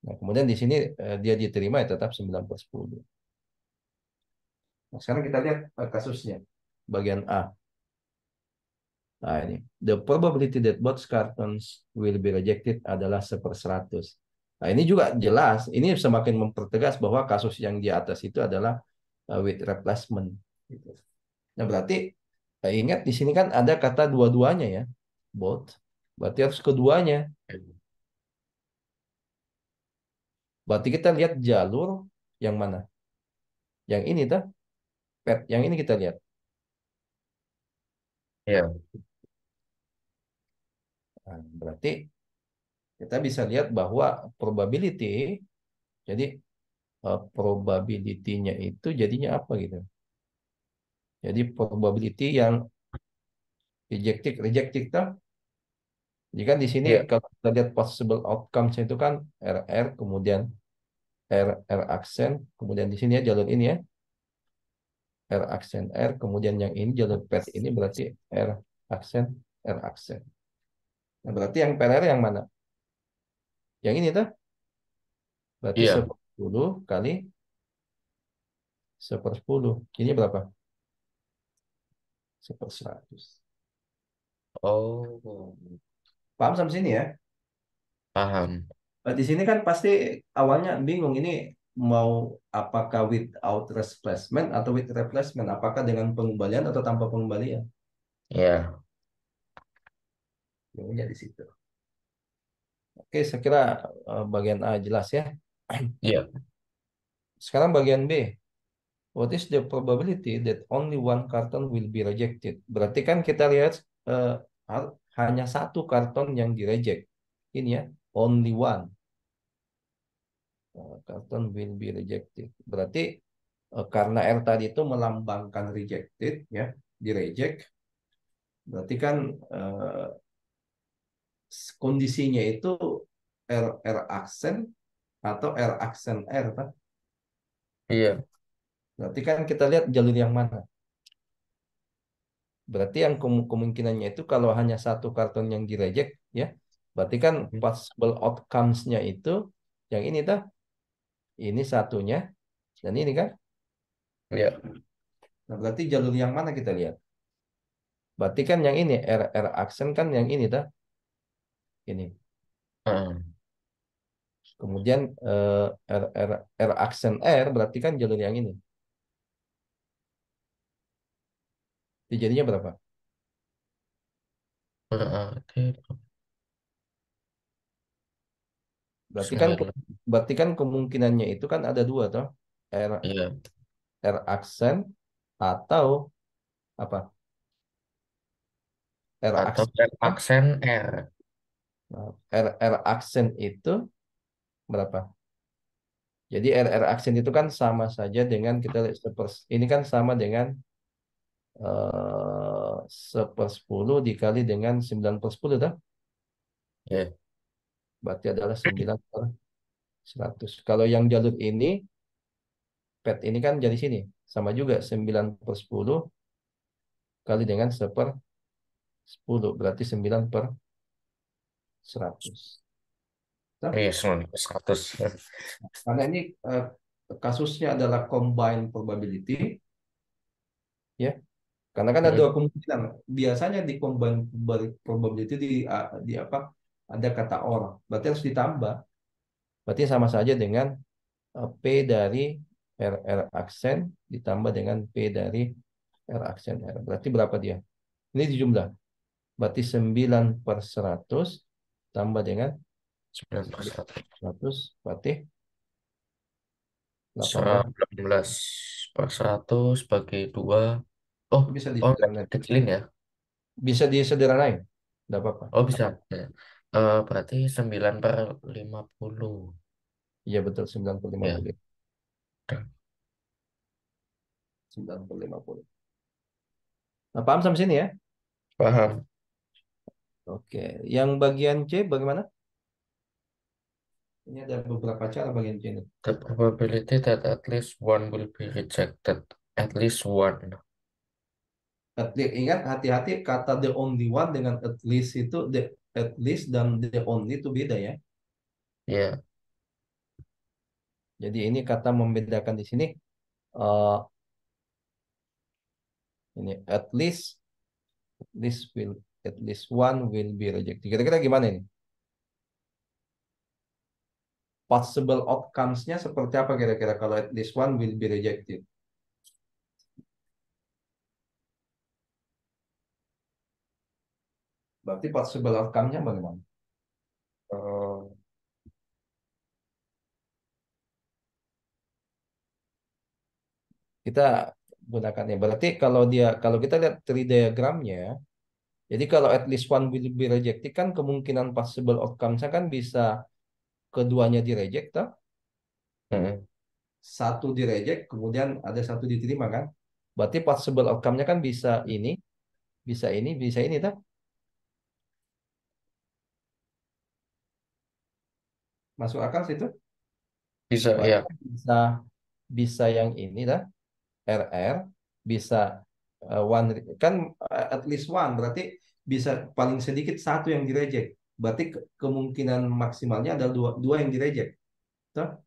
Nah, kemudian di sini dia diterima ya tetap 9/10. Nah, sekarang kita lihat kasusnya. Bagian A. Nah, ini. The probability that both cartons will be rejected adalah 1/100. Nah, ini juga jelas. Ini semakin mempertegas bahwa kasus yang di atas itu adalah with replacement. Gitu. Nah, berarti ingat di sini kan ada kata dua-duanya ya. Both. Berarti harus keduanya. Berarti kita lihat jalur yang mana? Yang ini tuh. Pet. Yang ini kita lihat.
Iya.
Nah, berarti kita bisa lihat bahwa probability, jadi probability-nya itu jadinya apa gitu. Jadi probability yang rejected, rejected tuh. Jadi kan di sini
Iya.
kalau kita lihat possible outcomes itu kan RR, kemudian R aksen, kemudian di sini ya jalur ini ya, R aksen R, kemudian yang ini jalur pet ini berarti R aksen, R aksen. Nah, berarti yang PRR yang mana? Yang ini tuh, berarti
Iya.
10 kali 1/10. Ini berapa? 1/100.
Oh,
Paham sampai sini ya?
paham.
Di sini kan pasti awalnya bingung ini mau apakah without replacement atau with replacement, apakah dengan pengembalian atau tanpa pengembalian.
Iya.
Bingungnya di situ. Oke, saya kira bagian A jelas ya.
Iya.
Sekarang bagian B. What is the probability that only one carton will be rejected? Berarti kan kita lihat hanya satu karton yang di reject. Ini ya, only one. Carton will be rejected. Berarti karena R tadi itu melambangkan rejected ya, di reject. Berarti kan eh, kondisinya itu R aksen atau R aksen R kan?
Iya.
Berarti kan kita lihat jalur yang mana. Berarti yang kemungkinannya itu kalau hanya satu karton yang di reject ya, berarti kan possible outcomes-nya itu yang ini dah, ini satunya dan ini kan.
Iya.
Nah, berarti jalur yang mana kita lihat? Berarti kan yang ini R aksen kan yang ini dah, ini.
Heeh.
Kemudian R aksen R berarti kan jalur yang ini. Jadi jadinya berapa?
Berarti sembilan.
Berarti kan kemungkinannya itu kan ada dua toh. R
Iya.
R aksen atau apa? R
Atau
aksen.
dan aksen R.
Nah, R aksen itu berapa? Jadi R aksen itu kan sama saja dengan kita lihat ini kan sama dengan 1/10 dikali dengan 9/10 dah.
Iya.
Berarti adalah 9/100. Kalau yang jalur ini pet ini kan jadi sini sama juga 9/10 kali dengan 1/10 berarti 9/100. Nah,
Iya, 900.
karena ini kasusnya adalah combined probability ya. Karena kan ada
Hmm.
kemungkinan biasanya di combined probability di apa ada kata or berarti harus ditambah. Berarti sama saja dengan P dari R aksen ditambah dengan P dari R aksen R. Berarti berapa dia? Ini dijumlah. Berarti 9/100 tambah dengan
9/100.
100 berarti 18.
18 per 100 bagi 2. Oh,
Itu bisa
oh nggak
disederhanain.
kecilin ya.
Bisa disederhanain. Enggak apa-apa.
Oh bisa. Ya. Berarti 9/50.
Iya betul 90
Ya,
50. 90 50. Nah, paham sampai sini ya?
paham.
Oke. Yang bagian C bagaimana? Ini ada beberapa cara bagian C ini.
The probability that at least one will be rejected. At least one.
Ingat hati-hati kata the only one dengan at least itu the at least dan the only itu beda ya.
Ya,
Jadi ini kata membedakan di sini eh, ini at least one will be rejected. Kira-kira gimana ini? Possible outcomes-nya seperti apa kira-kira kalau at least one will be rejected? Berarti possible outcome-nya bagaimana?
eh,
Kita gunakan ya. Berarti kalau kita lihat tree diagramnya, jadi kalau at least one will be rejected kan kemungkinan possible outcome-nya kan bisa keduanya di reject, toh?
mm,
Satu di reject, kemudian ada satu diterima kan? Berarti possible outcome-nya kan bisa ini, bisa ini, bisa ini, toh? Masuk akal situ?
bisa
Berarti
ya.
kan bisa bisa yang ini, dah. RR bisa one kan at least one berarti bisa paling sedikit satu yang direject. Berarti kemungkinan maksimalnya adalah dua, dua yang direject. Toh?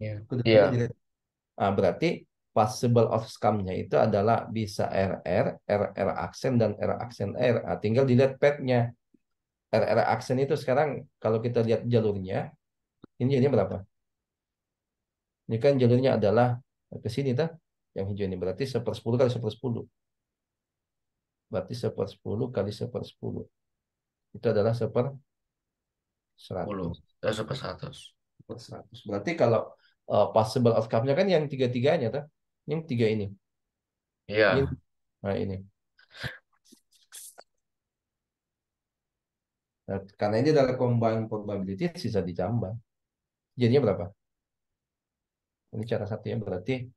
Ya,
Keduanya
ya,
direject. Ah, berarti possible outcome-nya itu adalah bisa RR, RR aksen dan R aksen R. Ah, tinggal dilihat path-nya. RR aksen itu sekarang kalau kita lihat jalurnya, ini jadinya berapa? Ini kan jalurnya adalah ke sini, tuh. Yang hijau ini berarti 1/10 kali 1/10. Berarti 1/10 kali 1/10. Itu adalah
10.
1/100.
1/100.
1/100. Berarti kalau possible outcome-nya kan yang tiga-tiganya, tuh. Yang tiga ini. Ini.
Ya,
Nah, ini. Nah, karena ini adalah combined probability, sisa ditambah. Jadinya berapa? Ini cara satunya berarti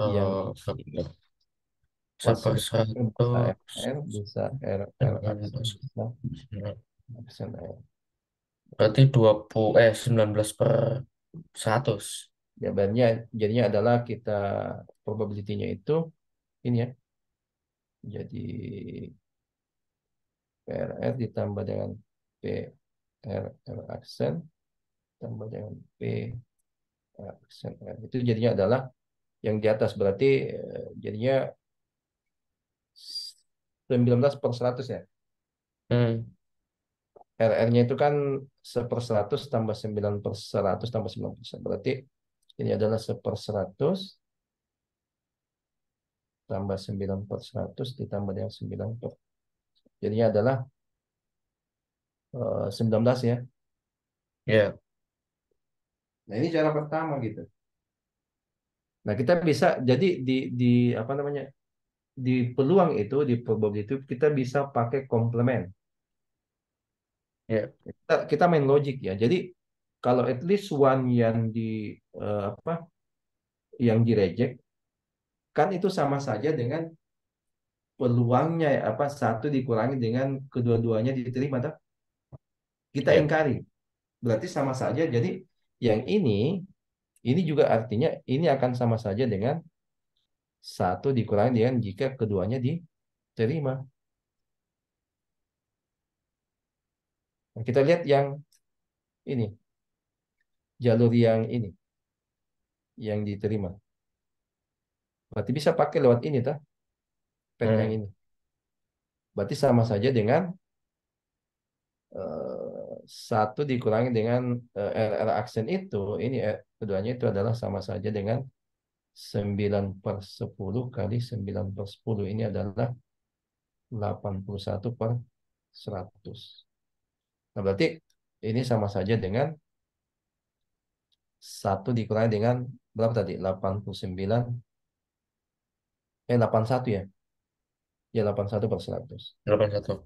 yang ini.
seper
Possible outcome bisa
100
R, bisa R
dengan
aksen, bisa
9.
aksen R.
Berarti 19/100.
Ya, jadinya adalah kita probability-nya itu ini ya. Jadi PRR ditambah dengan PRR aksen tambah dengan P aksen R. Itu jadinya adalah yang di atas berarti jadinya 19/100 ya.
Hmm,
RR-nya itu kan 1/100 tambah 9/100 tambah 9%. Berarti ini adalah 1/100 tambah 9/100 ditambah dengan 9 per. Jadinya adalah 19 ya.
ya.
Nah, ini cara pertama gitu. Nah, kita bisa jadi di apa namanya? Di peluang itu di probability itu kita bisa pakai komplement.
Ya,
Kita main logik ya. Jadi kalau at least one yang apa yang di reject kan itu sama saja dengan peluangnya ya, apa satu dikurangi dengan kedua-duanya diterima tak? Kita
ya.
ingkari. Berarti sama saja. Jadi yang ini juga artinya ini akan sama saja dengan satu dikurangi dengan jika keduanya diterima. Nah, kita lihat yang ini jalur yang ini yang diterima. Berarti bisa pakai lewat ini tak? Pad yang
Hmm,
ini. Berarti sama saja dengan satu dikurangi dengan R aksen itu, ini keduanya itu adalah sama saja dengan 9/10 kali 9/10. Ini adalah 81/100. Nah, berarti Ini sama saja dengan satu dikurangi dengan berapa tadi? 89, 81 ya? Ya 81/100.
81.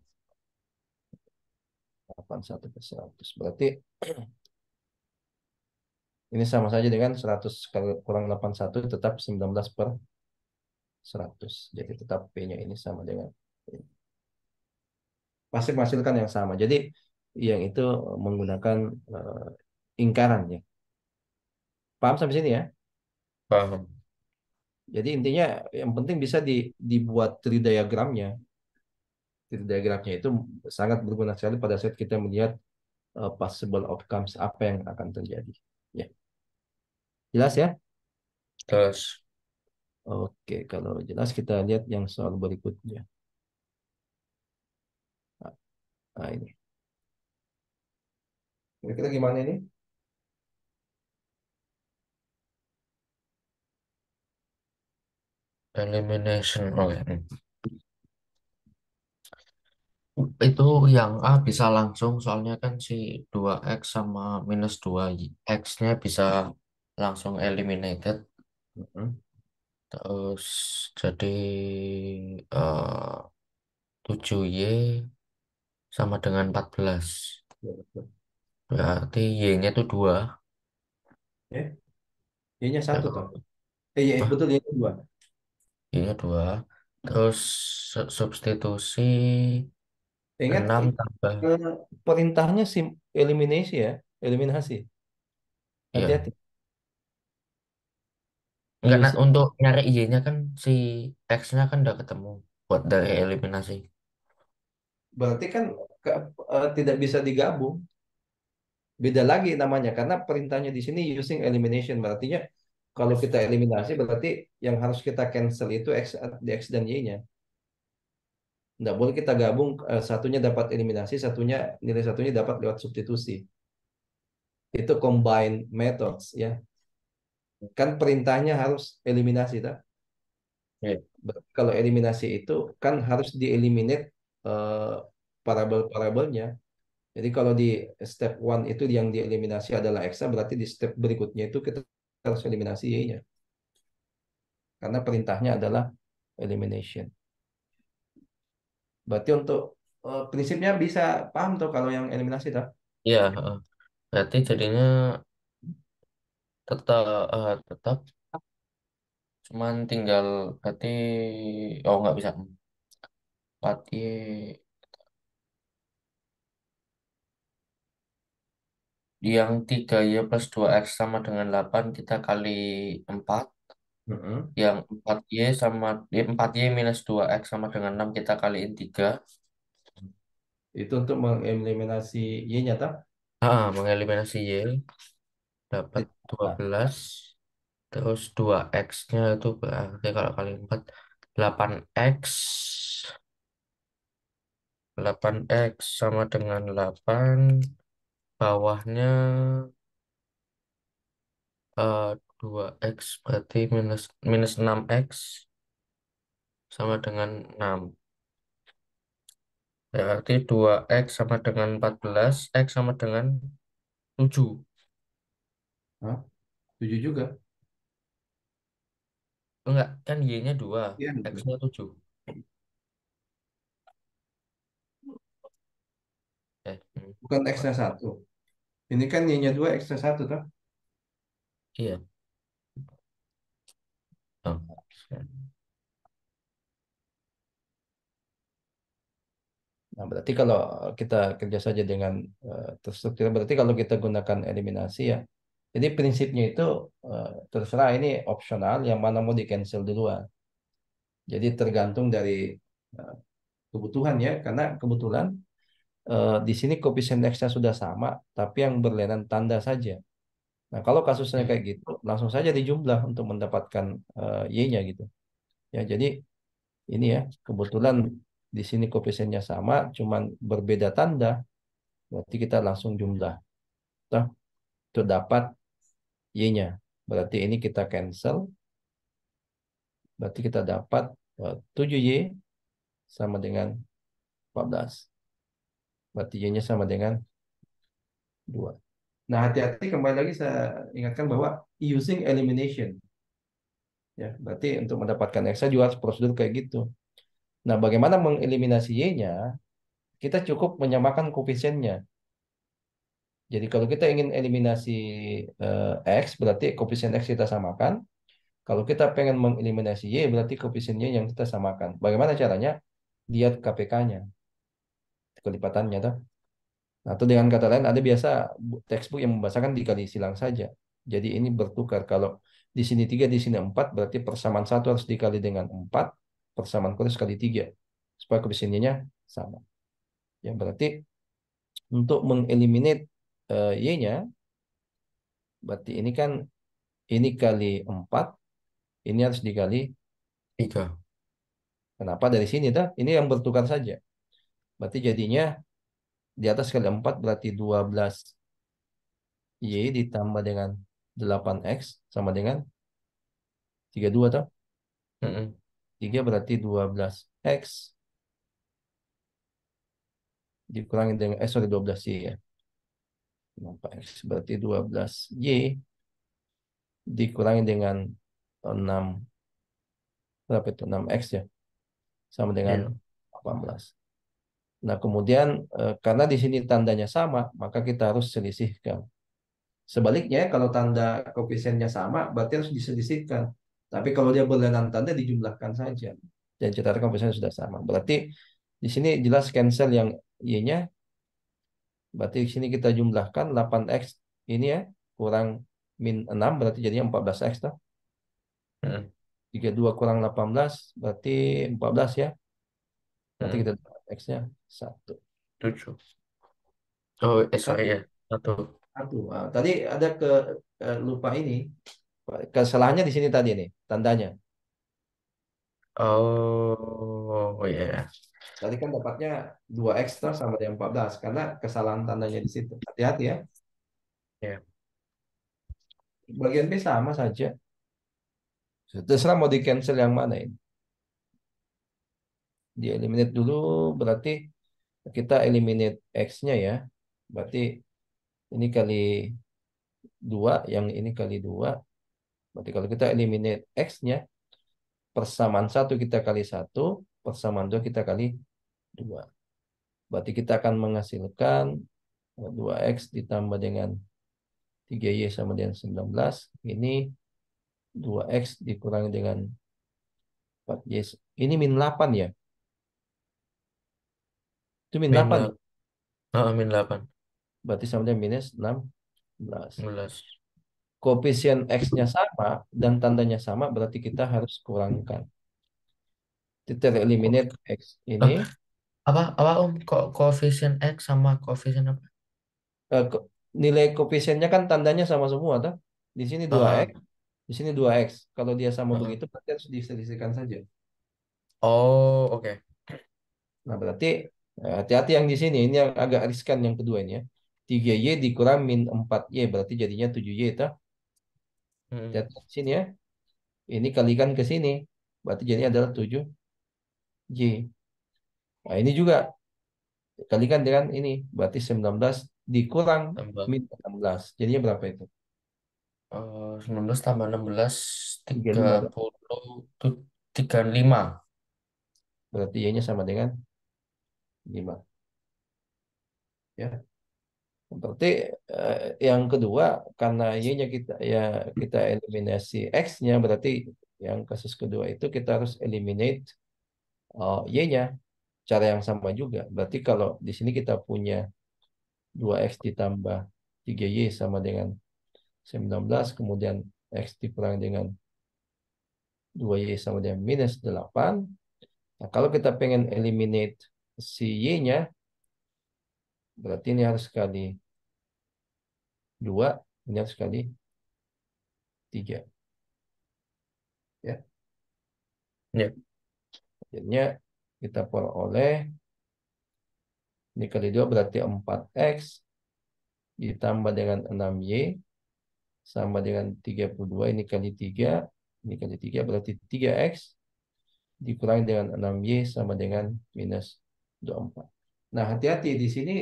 81/100. Berarti ini sama saja dengan 100 kali kurang 81 tetap 19/100. Jadi tetap P-nya ini sama dengan pasti menghasilkan yang sama. Jadi yang itu menggunakan ingkaran ya. Paham sampai sini ya?
Paham.
Jadi intinya yang penting bisa dibuat tree diagramnya. Tree diagramnya itu sangat berguna sekali pada saat kita melihat possible outcomes apa yang akan terjadi. Ya, jelas ya?
Terus
Oke, kalau jelas kita lihat yang soal berikutnya. Nah, ini. Kira-kira gimana ini?
elimination. Oke. Itu yang A bisa langsung soalnya kan si 2x sama minus 2x-nya bisa langsung eliminated.
Mm-mm.
Terus jadi eh 7y sama dengan 14.
Ya, betul.
Berarti y-nya itu 2.
Ya, Y-nya satu toh.
Terus,
Ya,
ah,
betul Y-nya dua.
y-nya 2. Terus substitusi
Ingat
6 tambah.
perintahnya eliminasi ya, eliminasi.
Iya.
Hati-hati.
Enggak,
Using
untuk nyari y-nya kan si x-nya kan udah ketemu buat dari eliminasi.
berarti kan tidak bisa digabung. Beda lagi namanya karena perintahnya di sini using elimination. Berartinya kalau kita eliminasi berarti yang harus kita cancel itu x dan y-nya. Nggak boleh kita gabung satunya dapat eliminasi, nilai satunya dapat lewat substitusi. Itu combine methods ya. Kan perintahnya harus eliminasi tak?
Iya.
Kalau eliminasi itu kan harus dieliminate eh, parabel-parabelnya. Jadi kalau di step one itu yang dieliminasi adalah X, berarti di step berikutnya itu kita harus eliminasi Y-nya. Karena perintahnya adalah elimination. Berarti untuk prinsipnya bisa paham tuh kalau yang eliminasi tuh.
Iya, heeh. Berarti jadinya tetap cuman tinggal berarti nggak bisa 4y yang 3y plus 2x sama dengan 8 kita kali 4,
Mm-mm.
yang 4y minus 2x sama dengan 6 kita kaliin 3.
Itu untuk mengeliminasi Y-nya tuh.
Mengeliminasi y dapat 12, terus 2x-nya itu berarti kalau kali 4 8x. 8x sama dengan 8, bawahnya 2x berarti minus minus 6x sama dengan 6. Berarti 2x sama dengan 14, x sama dengan 7.
Hah? 7 juga.
Enggak, kan y-nya 2,
Iya, betul.
x-nya 7.
Bukan X-nya satu. Ini kan Y-nya 2, X-nya satu tuh.
Iya. Oh.
Nah, berarti kalau kita kerja saja dengan terstruktur, berarti kalau kita gunakan eliminasi ya, jadi prinsipnya itu terserah ini opsional, yang mana mau di cancel duluan. Jadi tergantung dari eh, kebutuhan ya, karena kebetulan di sini koefisien X-nya sudah sama, tapi yang berlainan tanda saja. Nah, kalau kasusnya kayak gitu, langsung saja dijumlah untuk mendapatkan Y-nya gitu. Ya, jadi ini ya, kebetulan di sini koefisiennya sama, cuman berbeda tanda, berarti kita langsung jumlah. Toh, itu dapat Y-nya. Berarti ini kita cancel, berarti kita dapat 7Y sama dengan 14. Berarti Y-nya sama dengan 2. Nah, hati-hati kembali lagi saya ingatkan bahwa using elimination. Ya, berarti untuk mendapatkan X juga harus prosedur kayak gitu. Nah, bagaimana mengeliminasi Y-nya? Kita cukup menyamakan koefisiennya. Jadi kalau kita ingin eliminasi X, berarti koefisien X kita samakan. Kalau kita pengen mengeliminasi Y, berarti koefisiennya yang kita samakan. Bagaimana caranya? Lihat KPK-nya, kelipatannya. Tuh. Nah, atau dengan kata lain, ada biasa textbook yang membahasakan dikali silang saja. Jadi ini bertukar. Kalau di sini 3, di sini 4, berarti persamaan satu harus dikali dengan 4, persamaan kedua sekali 3. Supaya koefisiennya sama. Ya, berarti untuk mengeliminate Y-nya, berarti ini kan ini kali 4, ini harus dikali.
3.
Kenapa dari sini dah? Ini yang bertukar saja. Berarti jadinya di atas kali 4 berarti 12Y ditambah dengan 8X sama dengan 32 toh.
Mm-mm.
3 berarti 12X dikurangi dengan sorry 12Y ya. 4X berarti 12Y dikurangi dengan 6 berapa itu 6X ya sama dengan
Iya.
18. Nah, kemudian karena di sini tandanya sama, maka kita harus selisihkan. Sebaliknya, kalau tanda koefisiennya sama, berarti harus diselisihkan. Tapi kalau dia berlainan tanda, dijumlahkan saja. Dan catatan koefisien sudah sama. Berarti di sini jelas cancel yang Y-nya. Berarti di sini kita jumlahkan 8X ini ya, kurang min 6, berarti jadinya 14X. Toh.
Mm-mm.
32 kurang 18, berarti 14 ya. Berarti
Mm-mm.
kita X-nya 1.
7. Oh,
Kan
sorry ya. 1.
1. Nah, tadi ada lupa ini. Kesalahannya di sini tadi nih, tandanya.
Oh, oh ya.
Tadi kan dapatnya 2 ekstra sama dengan 14 karena kesalahan tandanya di situ. Hati-hati ya.
Ya.
Bagian B sama saja. Terserah mau di cancel yang mana ini. Di eliminate dulu berarti kita eliminate X-nya ya. Berarti ini kali 2, yang ini kali 2. Berarti kalau kita eliminate X-nya, persamaan satu kita kali satu, persamaan 2 kita kali 2. Berarti kita akan menghasilkan 2X ditambah dengan 3Y sama dengan 19. Ini 2X dikurangi dengan 4Y. Ini min 8 ya. Itu min
Min
8 ya.
8. Min 8.
Berarti sama dengan minus 16.
11.
Koefisien X-nya sama dan tandanya sama berarti kita harus kurangkan. Kita eliminate X
Eh,
ini.
apa Om? Kok koefisien X sama koefisien apa?
eh, ko- Nilai koefisiennya kan tandanya sama semua. Toh. Di sini 2X,
Ah,
di sini 2X. Kalau dia sama
ah.
begitu berarti harus diselisihkan saja.
Oh, oke.
Nah, berarti hati-hati yang di sini. Ini yang agak riskan yang kedua ini ya. 3Y dikurang min 4Y berarti jadinya 7Y. Toh.
Mm.
Lihat di sini ya. Ini kalikan ke sini. Berarti jadinya adalah 7Y. Nah, ini juga kalikan dengan ini. Berarti 19 dikurang
Tambah
min 16. Jadinya berapa itu?
19 tambah 16,
35. Toh.
30, 35.
Berarti Y-nya sama dengan 5. Ya. Berarti yang kedua karena Y-nya kita eliminasi X-nya berarti yang kasus kedua itu kita harus eliminate Y-nya cara yang sama juga. Berarti kalau di sini kita punya 2X ditambah 3Y sama dengan 19, kemudian X dikurang dengan 2Y sama dengan minus 8. Nah, kalau kita pengen eliminate si Y-nya, berarti ini harus kali 2, ini harus kali 3. Ya.
Ya.
Jadinya kita peroleh, ini kali 2 berarti 4X ditambah dengan 6Y sama dengan 32, ini kali 3, ini kali 3 berarti 3X dikurangi dengan 6Y sama dengan minus 24. Nah, hati-hati di sini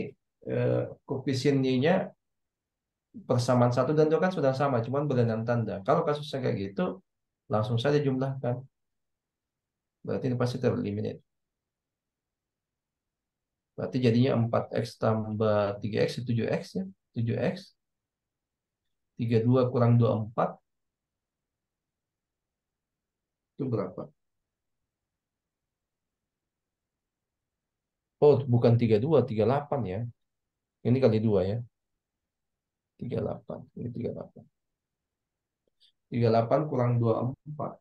koefisien Y-nya persamaan satu dan dua kan sudah sama, cuman bergandengan tanda. Kalau kasusnya kayak gitu, langsung saja jumlahkan. Berarti ini pasti tereliminate. Berarti jadinya 4x tambah 3x, 7x ya. 7x, 32 kurang 24, itu berapa? Oh, bukan 32, 38 ya. Ini kali 2 ya. 38, ini 38. 38 kurang 24,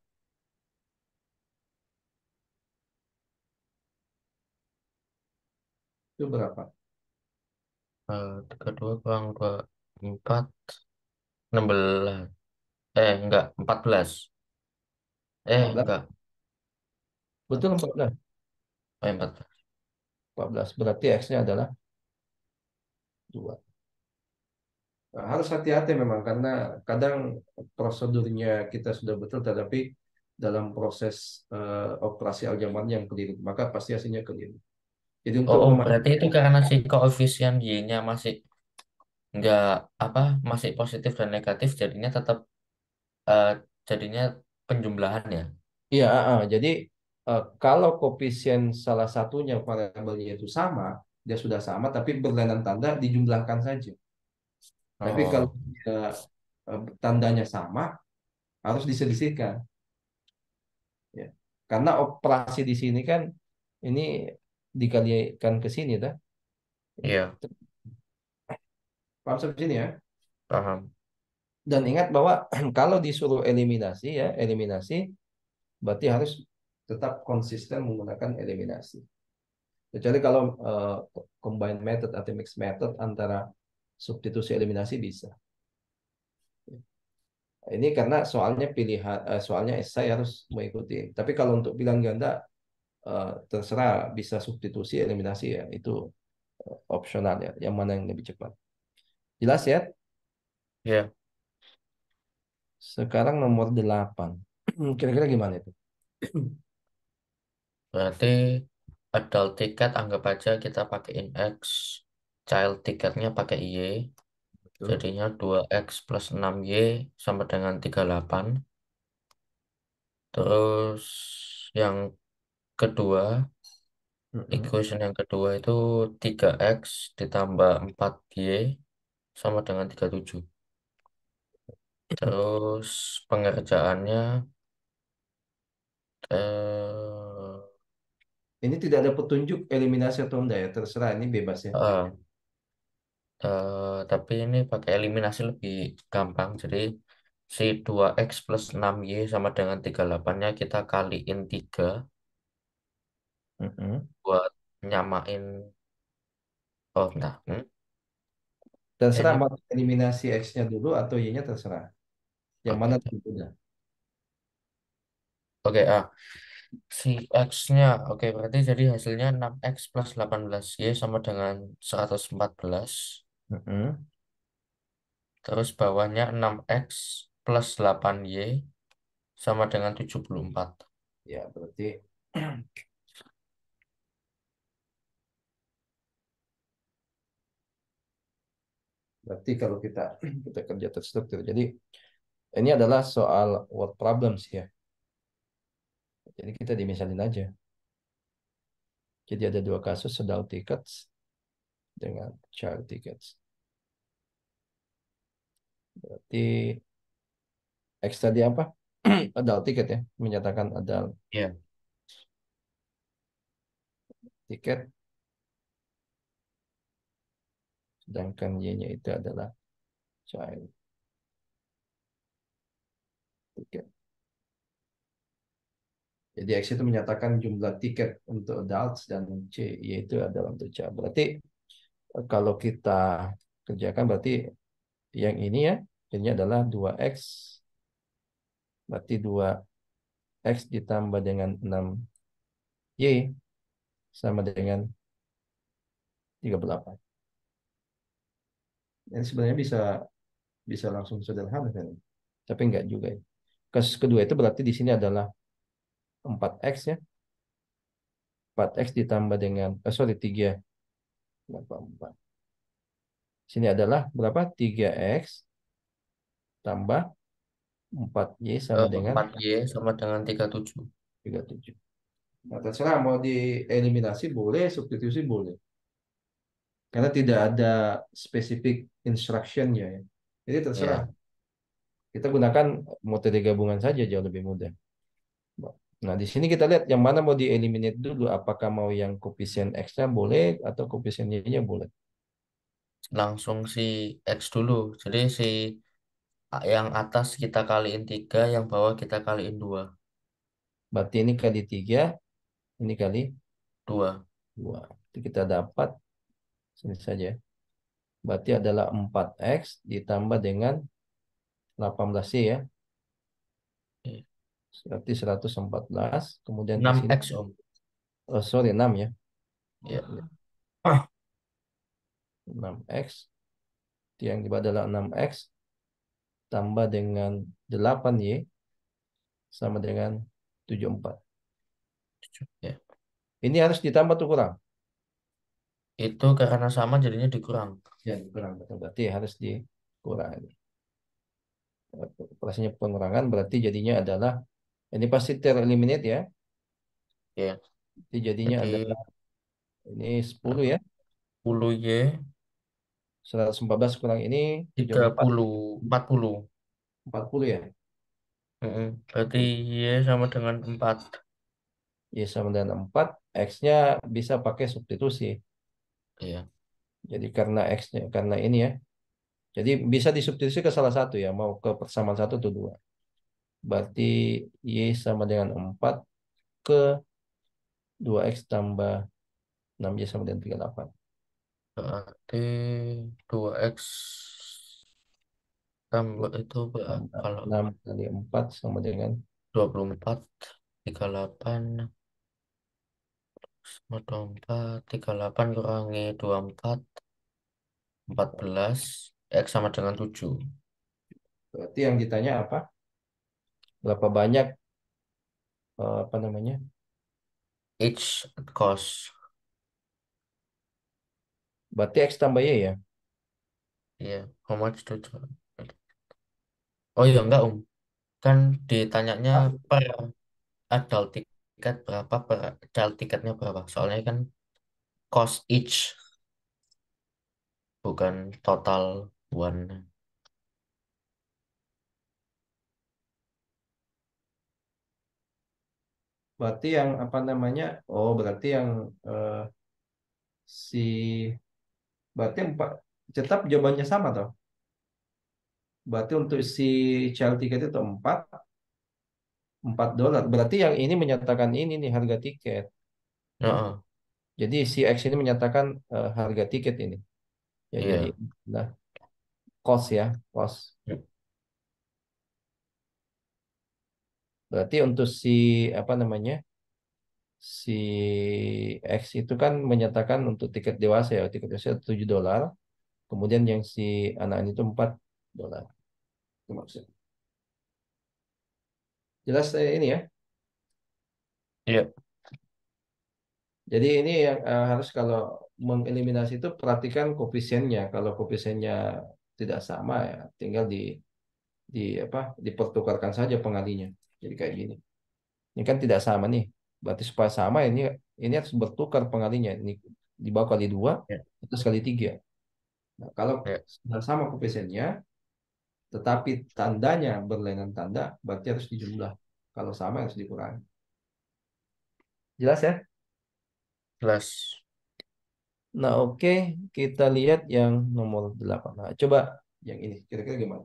itu berapa?
32 kurang 24, 16. Enggak, 14.
14?
Enggak.
Betul 14.
14.
14. Berarti X-nya adalah 2. Nah, harus hati-hati memang karena kadang prosedurnya kita sudah betul tetapi dalam proses operasi aljabarnya yang keliru, maka pasti hasilnya keliru. Jadi untuk
Berarti itu karena si koefisien Y-nya masih enggak apa, masih positif dan negatif, jadinya tetap eh, jadinya penjumlahan ya.
iya, jadi kalau koefisien salah satunya variabelnya itu sama, dia sudah sama tapi berlainan tanda dijumlahkan saja. Tapi kalau
Oh,
dia, tandanya sama harus diselisihkan. Ya. Karena operasi di sini kan ini dikalikan ke sini, dah.
iya,
Paham sampai sini ya?
paham.
Dan ingat bahwa kalau disuruh eliminasi ya, eliminasi berarti harus tetap konsisten menggunakan eliminasi. Kecuali kalau combined method atau mixed method antara substitusi eliminasi bisa. Ini karena soalnya pilihan soalnya saya harus mengikuti. Tapi kalau untuk pilihan ganda terserah bisa substitusi eliminasi ya, itu opsional ya, yang mana yang lebih cepat. Jelas ya?
Ya,
Sekarang nomor 8. Kira-kira gimana itu?
berarti adult ticket anggap aja kita pakein X, child ticketnya pakai Y,
Betul.
jadinya 2X plus 6Y sama dengan 38. Terus yang kedua,
Mm-mm.
equation yang kedua itu 3X ditambah 4Y sama dengan 37. Terus pengerjaannya eh,
Ini tidak ada petunjuk eliminasi atau enggak ya, terserah ini bebas ya.
eh, tapi ini pakai eliminasi lebih gampang. Jadi si 2X plus 6Y sama dengan 38-nya kita kaliin 3
Mm-mm.
buat nyamain. Oh, bentar.
Terserah
Ini
mau eliminasi X-nya dulu atau Y-nya terserah. Yang mana
oke.
tentunya.
Oke, si X-nya, oke, berarti jadi hasilnya 6X plus 18Y sama dengan 114.
Mm-mm.
Terus bawahnya 6X plus 8Y sama dengan 74.
Ya, berarti kalau kita kita kerja terstruktur. Jadi ini adalah soal word problems ya. Jadi kita dimisalin aja. Jadi ada dua kasus adult tickets dengan child tickets. Berarti X tadi apa? Adult ticket ya, menyatakan adult
Iya,
ticket, sedangkan Y-nya itu adalah child ticket. Jadi X itu menyatakan jumlah tiket untuk adults dan C yaitu adalah untuk child. Berarti kalau kita kerjakan berarti yang ini adalah 2X, berarti 2X ditambah dengan 6Y sama dengan 38. Ini sebenarnya bisa bisa langsung sederhana kan. Tapi enggak juga ya. Kasus kedua itu berarti di sini adalah 4X ya. 4X ditambah dengan sorry 3. Kenapa 4? Sini adalah berapa? 3X tambah 4Y sama dengan
4Y sama dengan 37.
37. Nah, terserah mau dieliminasi boleh, substitusi boleh. Karena tidak ada spesifik instructionnya ya. Jadi terserah.
Ya,
Kita gunakan metode gabungan saja jauh lebih mudah. Nah, di sini kita lihat yang mana mau dieliminate dulu. Apakah mau yang koefisien X-nya boleh atau koefisien Y-nya boleh.
langsung si X dulu. Jadi si yang atas kita kaliin 3, yang bawah kita kaliin 2.
Berarti ini kali 3, ini kali
2.
2. Itu kita dapat, sini saja. Berarti adalah 4X ditambah dengan 18Y ya. Berarti 114. Kemudian di sini,
6X Om.
oh sorry 6 ya.
Ya.
6X. Yang di bawah adalah 6X tambah dengan 8Y sama dengan 74.
Ya.
Ini harus ditambah tuh kurang.
Itu karena sama jadinya dikurang.
Ya, kurang betul. Berarti harus dikurangi. Operasinya pengurangan berarti jadinya adalah ini pasti tereliminate ya.
Ya.
Jadi jadinya
Jadi
adalah ini 10
berapa?
ya.
10Y
114 kurang ini tujuh puluh empat
30 40.
40 ya.
Berarti Y sama dengan 4.
Y sama dengan 4, X-nya bisa pakai substitusi.
Iya.
Jadi karena X-nya karena ini ya. Jadi bisa disubstitusi ke salah satu ya, mau ke persamaan satu atau dua. Berarti Y sama dengan 4 ke 2X tambah 6Y sama dengan 38.
Berarti 2X tambah itu
Tambah
kalau
6 kali 4 sama dengan
24, 38, sama 24, 38 kurangi 24, 14, X sama dengan 7.
berarti yang ditanya apa? Berapa banyak apa namanya?
Each cost.
Berarti X tambah Y ya.
Iya, how much to Oh iya enggak kan ditanyanya
Ah,
per adult tiket berapa, per child tiketnya berapa. Soalnya kan cost each, bukan total one.
berarti yang apa namanya? Oh, berarti yang eh, si berarti empat tetap jawabannya sama toh. Berarti untuk si child ticket itu 4 $4. Berarti yang ini menyatakan ini nih harga tiket ya.
Heeh,
Jadi si X ini menyatakan harga tiket ini. Ya jadi
iya.
nah cost ya, cost. Berarti untuk si apa namanya? Si X itu kan menyatakan untuk tiket dewasa ya, tiket dewasa $7. Kemudian yang si anak ini itu $4. Itu maksudnya. Jelas ini ya.
Iya.
Jadi ini yang harus kalau mengeliminasi itu perhatikan koefisiennya. Kalau koefisiennya tidak sama ya, tinggal di apa dipertukarkan saja pengalinya. Jadi kayak gini. Ini kan tidak sama nih. Berarti supaya sama ini harus bertukar pengalinya. Ini di bawah kali 2,
Iya.
atas kali 3. Nah, kalau
Iya.
sudah sama koefisiennya, tetapi tandanya berlainan tanda, berarti harus dijumlah. Kalau sama harus dikurangi. Jelas ya?
Jelas.
Nah, oke, kita lihat yang nomor 8. Nah, coba yang ini, kira-kira gimana?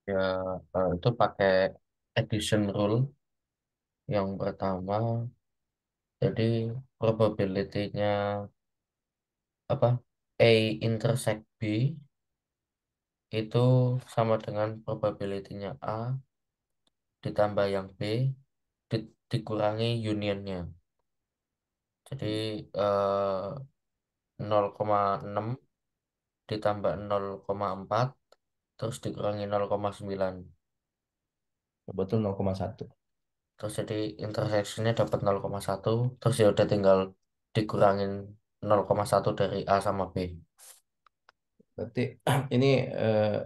Ya, itu pakai addition rule yang pertama. Jadi probability-nya apa? A intersect B itu sama dengan probability-nya A ditambah yang B dikurangi unionnya. Jadi 0,6 ditambah 0,4 terus dikurangi 0,9.
Betul 0,1.
Terus jadi interseksinya dapat 0,1. Terus ya udah tinggal dikurangin 0,1 dari A sama B.
Berarti ini eh,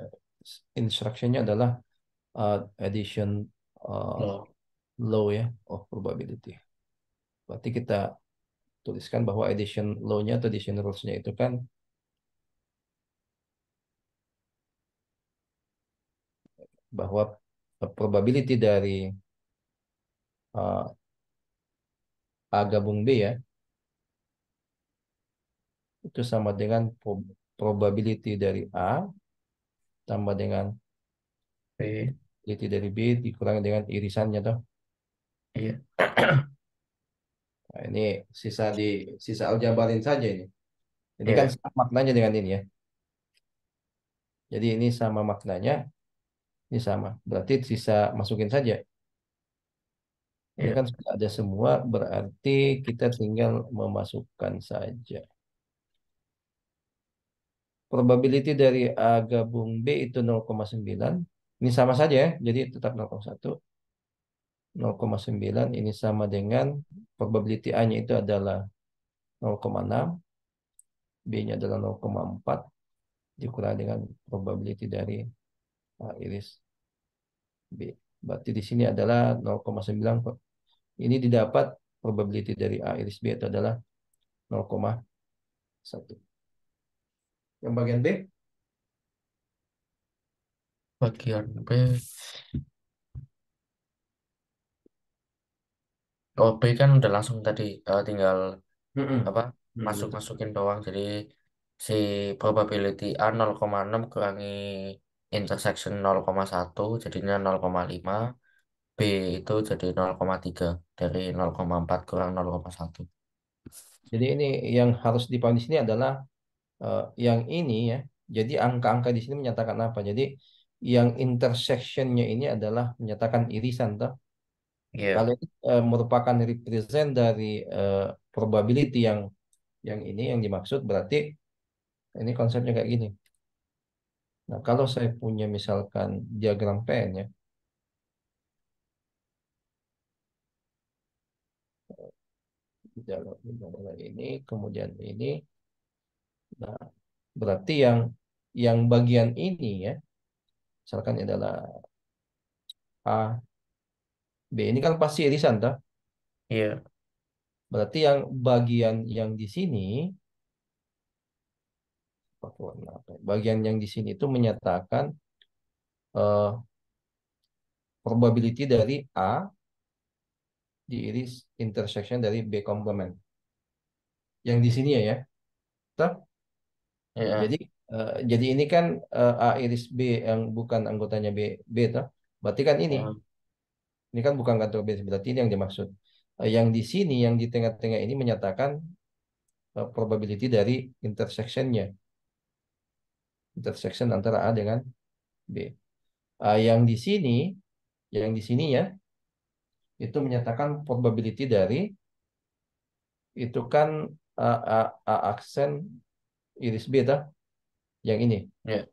instructionnya adalah addition uh,
Loh,
law ya of probability. Berarti kita tuliskan bahwa addition law-nya atau addition rules-nya itu kan bahwa probability dari uh, A gabung B ya, itu sama dengan probability dari A tambah dengan
B.
probability dari B dikurangi dengan irisannya toh.
Iya.
Nah, ini sisa aljabarin saja ini. Ini kan
Iya.
sama maknanya dengan ini ya. Jadi ini sama maknanya, ini sama. Berarti sisa masukin saja. Ini
Iya.
kan sudah ada semua, berarti kita tinggal memasukkan saja. Probability dari A gabung B itu 0,9. Ini sama saja ya, jadi tetap 0,1. 0,9 ini sama dengan probability A-nya itu adalah 0,6, B-nya adalah 0,4 dikurangi dengan probability dari A iris B. Berarti di sini adalah 0,9. Ini didapat probability dari A iris B itu adalah 0,1. Yang bagian B,
Bagian B. Oh, B kan udah langsung tadi, tinggal
mm-mm.
apa,
Betul.
masuk-masukin doang. Jadi si probability A 0,6 kurangi intersection 0,1 jadinya 0,5. B itu jadi 0,3 dari 0,4 kurang 0,1.
Jadi ini yang harus dipahami di sini adalah yang ini ya. Jadi angka-angka di sini menyatakan apa? Jadi yang intersectionnya ini adalah menyatakan irisan, toh.
Iya.
Kalau ini merupakan represent dari eh, probability yang ini yang dimaksud, berarti ini konsepnya kayak gini. Nah, kalau saya punya misalkan diagram PN ya, gejala ini, kemudian ini, nah berarti yang bagian ini ya, misalkan ini adalah A, B, ini kan pasti irisan, toh.
Iya.
Berarti yang bagian yang di sini, pakai warna apa ya? Bagian yang di sini itu menyatakan eh, probability dari A diiris intersection dari B komplement. Yang di sini ya. Toh? Jadi
Iya.
jadi ini kan A iris B yang bukan anggotanya B toh. Berarti kan
Iya.
ini kan bukan kantor B, berarti ini yang dimaksud. Yang di sini, yang di tengah-tengah ini menyatakan probability dari intersectionnya, intersection antara A dengan B. Yang di sini, yang di sini ya, itu menyatakan probability dari itu kan A aksen iris B toh, yang ini.
Iya.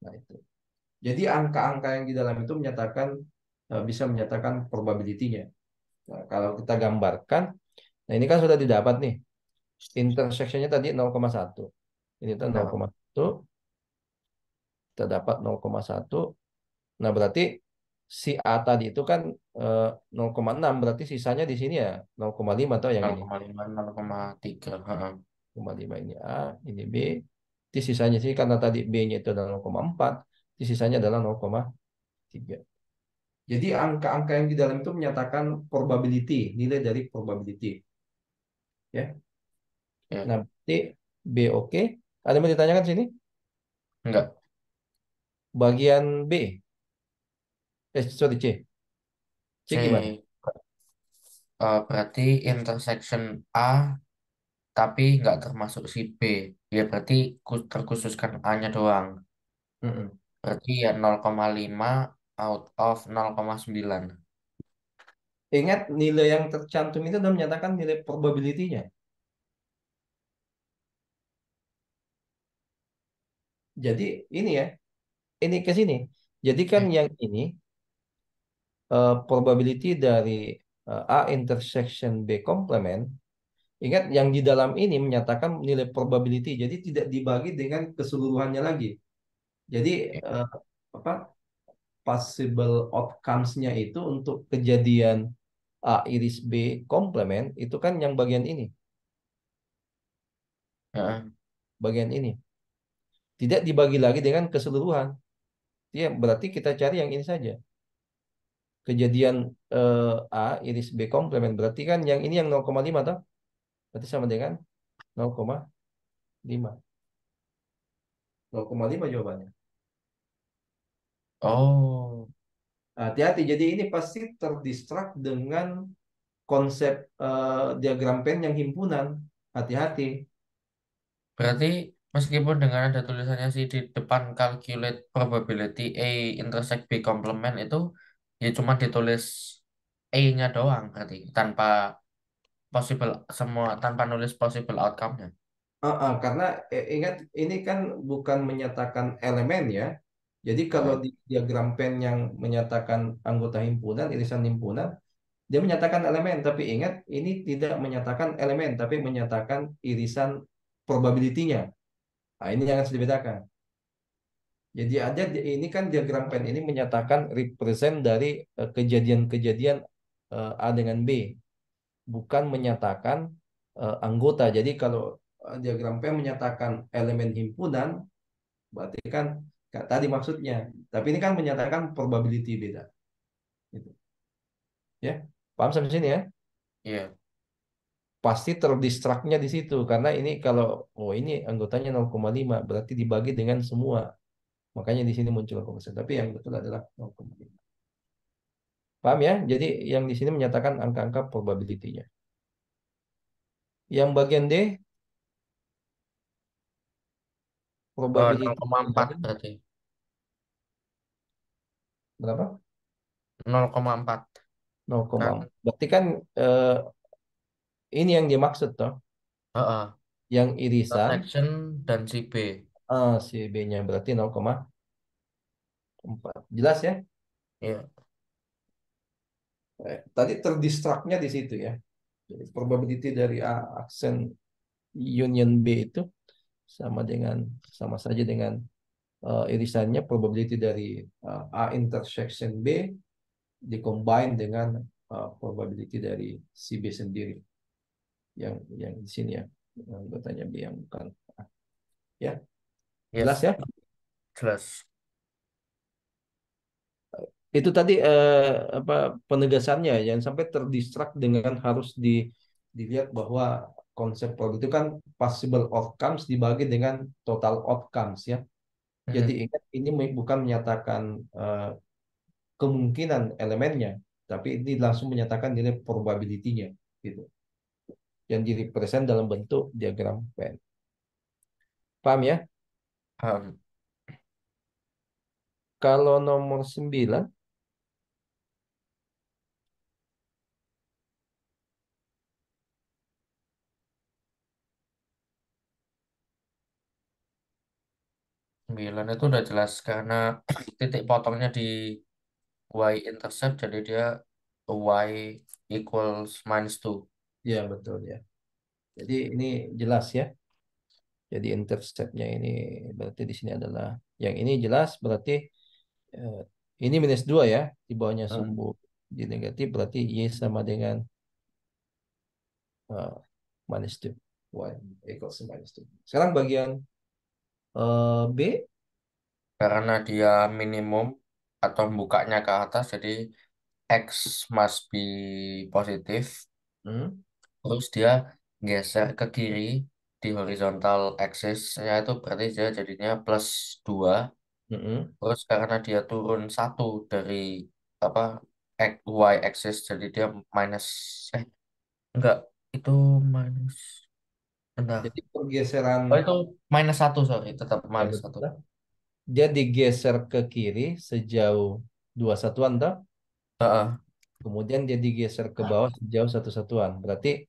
Nah, itu. Jadi angka-angka yang di dalam itu menyatakan bisa menyatakan probability-nya. Nah, kalau kita gambarkan, nah ini kan sudah didapat nih. Intersection-nya tadi 0,1. Ini tuh
Nah,
0,1, kita dapat 0,1. Nah, berarti si A tadi itu kan 0,6, berarti sisanya di sini ya 0,5 atau yang ini.
0,5, 0,3. Heeh.
0,5 ini A, ini B. Di sisanya sih karena tadi B-nya itu adalah 0,4, di sisanya adalah 0,3. Jadi angka-angka yang di dalam itu menyatakan probability, nilai dari probability. Ya.
Ya.
Nah, berarti B oke. Ada yang mau ditanyakan sini?
Enggak.
Bagian B. Sorry, C. C gimana?
C, berarti intersection A tapi nggak termasuk si B. Ya berarti terkhususkan A-nya doang.
Mm-mm.
Berarti ya 0,5 out of 0,9.
Ingat nilai yang tercantum itu sudah menyatakan nilai probability-nya. Jadi ini ya, ini ke sini. Jadi kan
Eh,
yang ini probability dari A intersection B komplement. Ingat yang di dalam ini menyatakan nilai probability, jadi tidak dibagi dengan keseluruhannya lagi. Jadi eh, apa possible outcomes-nya itu untuk kejadian A iris B komplement itu kan yang
Heeh.
bagian ini tidak dibagi lagi dengan keseluruhan. Ya, berarti kita cari yang ini saja. Kejadian A iris B komplement berarti kan yang ini yang 0,5 toh? Berarti sama dengan 0,5. 0,5 jawabannya.
Oh,
Hati-hati, jadi ini pasti terdistrak dengan konsep diagram Venn yang himpunan. Hati-hati.
berarti meskipun dengan ada tulisannya sih di depan calculate probability A intersect B complement itu ya cuma ditulis A-nya doang berarti tanpa possible semua tanpa nulis possible outcome-nya.
Karena ingat ini kan bukan menyatakan elemen ya. Jadi kalau
Heeh.
di diagram Venn yang menyatakan anggota himpunan, irisan himpunan, dia menyatakan elemen. Tapi ingat ini tidak menyatakan elemen, tapi menyatakan irisan probability-nya. Nah, ini yang harus dibedakan. Jadi ada ini kan diagram Venn ini menyatakan represent dari kejadian-kejadian A dengan B, bukan menyatakan anggota. Jadi kalau diagram Venn menyatakan elemen himpunan, berarti kan tadi maksudnya. Tapi ini kan menyatakan probability beda. Gitu. Ya, paham sampai sini ya?
Iya.
Pasti terdistraknya di situ karena ini kalau oh ini anggotanya 0,5 berarti dibagi dengan semua. Makanya di sini muncul 0,1. Tapi yang betul adalah 0,5. Paham ya? Jadi yang di sini menyatakan angka-angka probability-nya. Yang bagian D, probability
0,4
dari
berarti.
berapa?
0,4 kan.
0,4. Berarti kan eh, ini yang dimaksud toh.
Heeh.
Yang irisan
Intersection dan si B.
si B-nya berarti 0,4. Jelas ya?
Iya.
Tadi terdistraknya di situ ya. Jadi probability dari A aksen union B itu sama dengan sama saja dengan irisannya probability dari A intersection B dikombine dengan probability dari si B sendiri yang di sini ya yang bertanya B yang bukan A. Ya jelas
Yes,
ya
jelas.
itu tadi apa penegasannya jangan sampai terdistrak dengan harus dilihat bahwa konsep probability itu kan possible outcomes dibagi dengan total outcomes ya jadi
Mhm.
ingat ini bukan menyatakan kemungkinan elemennya tapi ini langsung menyatakan nilai probability-nya gitu yang direpresent dalam bentuk diagram Venn. Paham ya?
Paham.
Kalau nomor 9,
9 itu udah jelas karena titik potongnya di y-intercept jadi dia y equals -2.
ya betul ya. Jadi ini jelas ya. Jadi interceptnya ini berarti di sini adalah yang ini jelas berarti eh, ini -2 ya. Di bawahnya
Hmm.
sumbu di negatif berarti Y sama dengan eh, -2. Y equals -2. Sekarang bagian B.
Karena dia minimum atau bukanya ke atas jadi x must be positif.
Hmm,
Terus dia geser ke kiri di horizontal axis ya itu berarti dia jadinya +2.
hmm.
Terus karena dia turun satu dari apa y axis jadi dia minus eh enggak itu minus
Jadi
enggak.
pergeseran
Oh itu -1 sorry tetap
ya
-1.
betul. Dia digeser ke kiri sejauh 2 satuan toh.
Heeh.
Kemudian dia digeser ke bawah sejauh 1 satuan. Berarti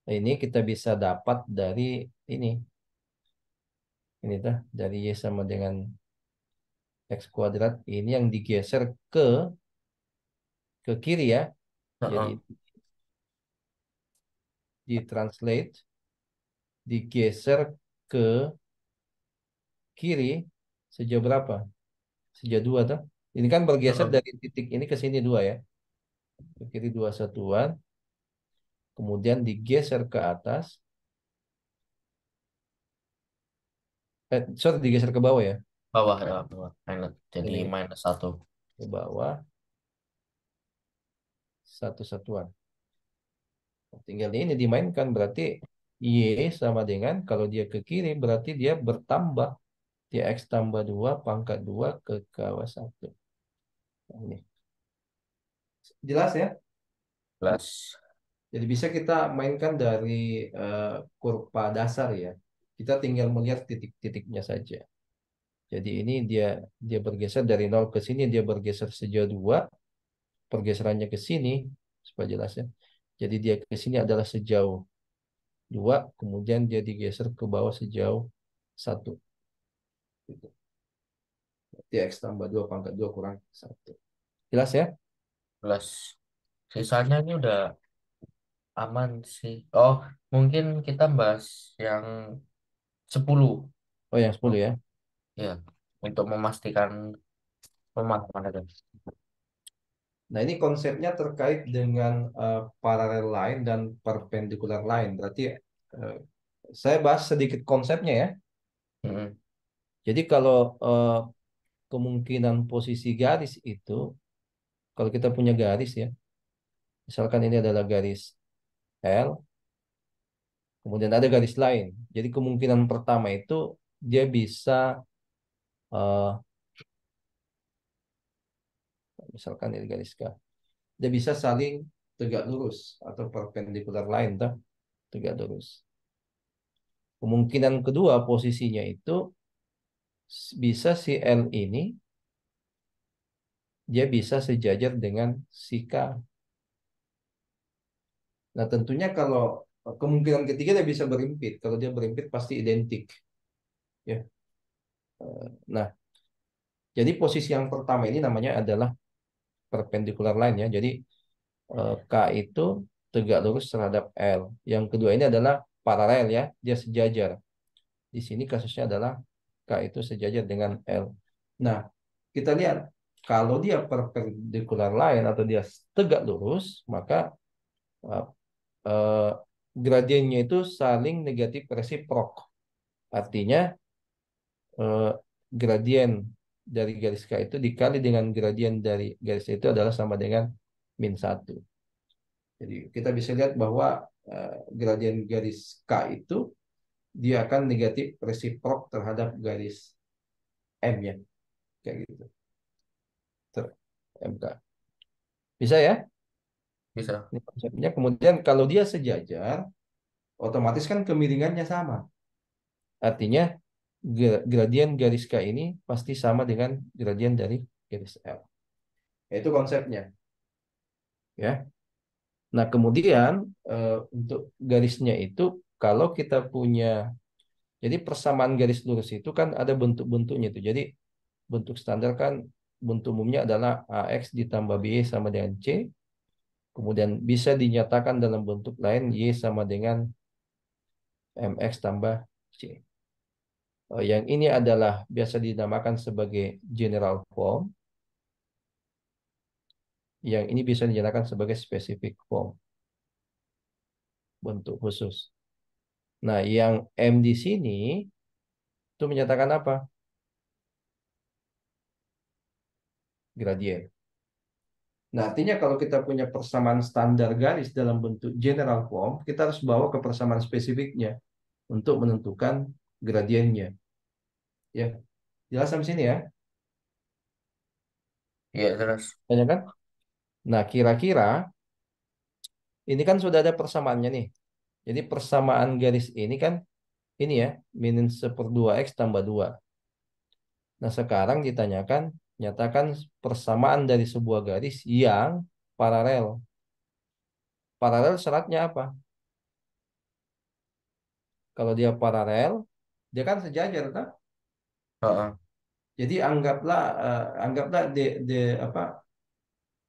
ini kita bisa dapat dari ini. Ini dah dari Y sama dengan X kuadrat. Ini yang digeser ke ke kiri ya. Jadi
Heeh.
ditranslate, digeser ke kiri sejauh berapa? Sejauh dua tuh. Ini kan bergeser
Heeh.
dari titik ini ke sini dua ya. Ke kiri dua satuan, kemudian digeser ke atas. Sorry, digeser ke bawah ya.
Bawah ya, bawah. Jadi
Ini
-1.
ke bawah satu satuan. Tinggal ini dimainkan berarti Y sama dengan kalau dia ke kiri berarti dia bertambah. Dia X tambah 2 pangkat 2 ke bawah 1. Nah, ini. Jelas ya?
Plus.
Jadi bisa kita mainkan dari eh, kurva dasar ya. Kita tinggal melihat titik-titiknya saja. Jadi ini dia bergeser dari nol ke sini, dia bergeser sejauh 2, pergeserannya ke sini supaya jelas ya. Jadi dia ke sini adalah sejauh 2, kemudian dia digeser ke bawah sejauh 1. Gitu. Berarti X tambah 2 pangkat 2 kurang 1. Jelas ya?
Plus. Sisanya ini udah aman sih. Oh, mungkin kita bahas yang 10.
Oh yang 10 ya.
Ya, untuk memastikan pemahaman ada.
Nah ini konsepnya terkait dengan paralel line dan perpendicular line. Berarti eh, saya bahas sedikit konsepnya ya.
Mm-mm.
Jadi kalau kemungkinan posisi garis itu, kalau kita punya garis ya, misalkan ini adalah garis L, kemudian ada garis lain. Jadi kemungkinan pertama itu dia bisa, eh, misalkan ini garis K, dia bisa saling tegak lurus atau perpendicular line, toh, tegak lurus. Kemungkinan kedua posisinya itu bisa si L ini dia bisa sejajar dengan si K. Nah, tentunya kalau kemungkinan ketiga dia bisa berimpit. Kalau dia berimpit pasti identik, ya. Nah, jadi posisi yang pertama ini namanya adalah perpendicular line ya. Jadi K itu tegak lurus terhadap L. Yang kedua ini adalah paralel ya, dia sejajar. Di sini kasusnya adalah K itu sejajar dengan L. Nah, kita lihat kalau dia perpendicular line atau dia tegak lurus, maka eh, eh, gradiennya itu saling negatif resiprok. Artinya eh, gradien dari garis K itu dikali dengan gradien dari garis itu adalah sama dengan -1. Jadi kita bisa lihat bahwa gradien garis K itu dia akan negatif resiprok terhadap garis M ya, kayak gitu. MK. Bisa ya?
Bisa.
Ini konsepnya. Kemudian kalau dia sejajar, otomatis kan kemiringannya sama. Artinya gradien garis K ini pasti sama dengan gradien dari garis L. Itu konsepnya, ya. Nah, kemudian untuk garisnya itu kalau kita punya, jadi persamaan garis lurus itu kan ada bentuk-bentuknya itu. Jadi bentuk standar kan bentuk umumnya adalah AX ditambah BY sama dengan C. Kemudian bisa dinyatakan dalam bentuk lain Y sama dengan MX tambah C. Yang ini adalah biasa dinamakan sebagai general form. Yang ini bisa dinyatakan sebagai specific form, bentuk khusus. Nah, yang M di sini itu menyatakan apa? Gradien. Nah, artinya kalau kita punya persamaan standar garis dalam bentuk general form, kita harus bawa ke persamaan spesifiknya untuk menentukan gradiennya. Ya, jelas sampai sini ya?
Iya, jelas.
Banyak kan? Nah, kira-kira ini kan sudah ada persamaannya nih. Jadi persamaan garis ini kan ini ya, -1/2 X tambah 2. Nah, sekarang ditanyakan, nyatakan persamaan dari sebuah garis yang paralel. Paralel syaratnya apa? Kalau dia paralel, dia kan sejajar, kan?
Heeh.
Jadi anggaplah anggaplah apa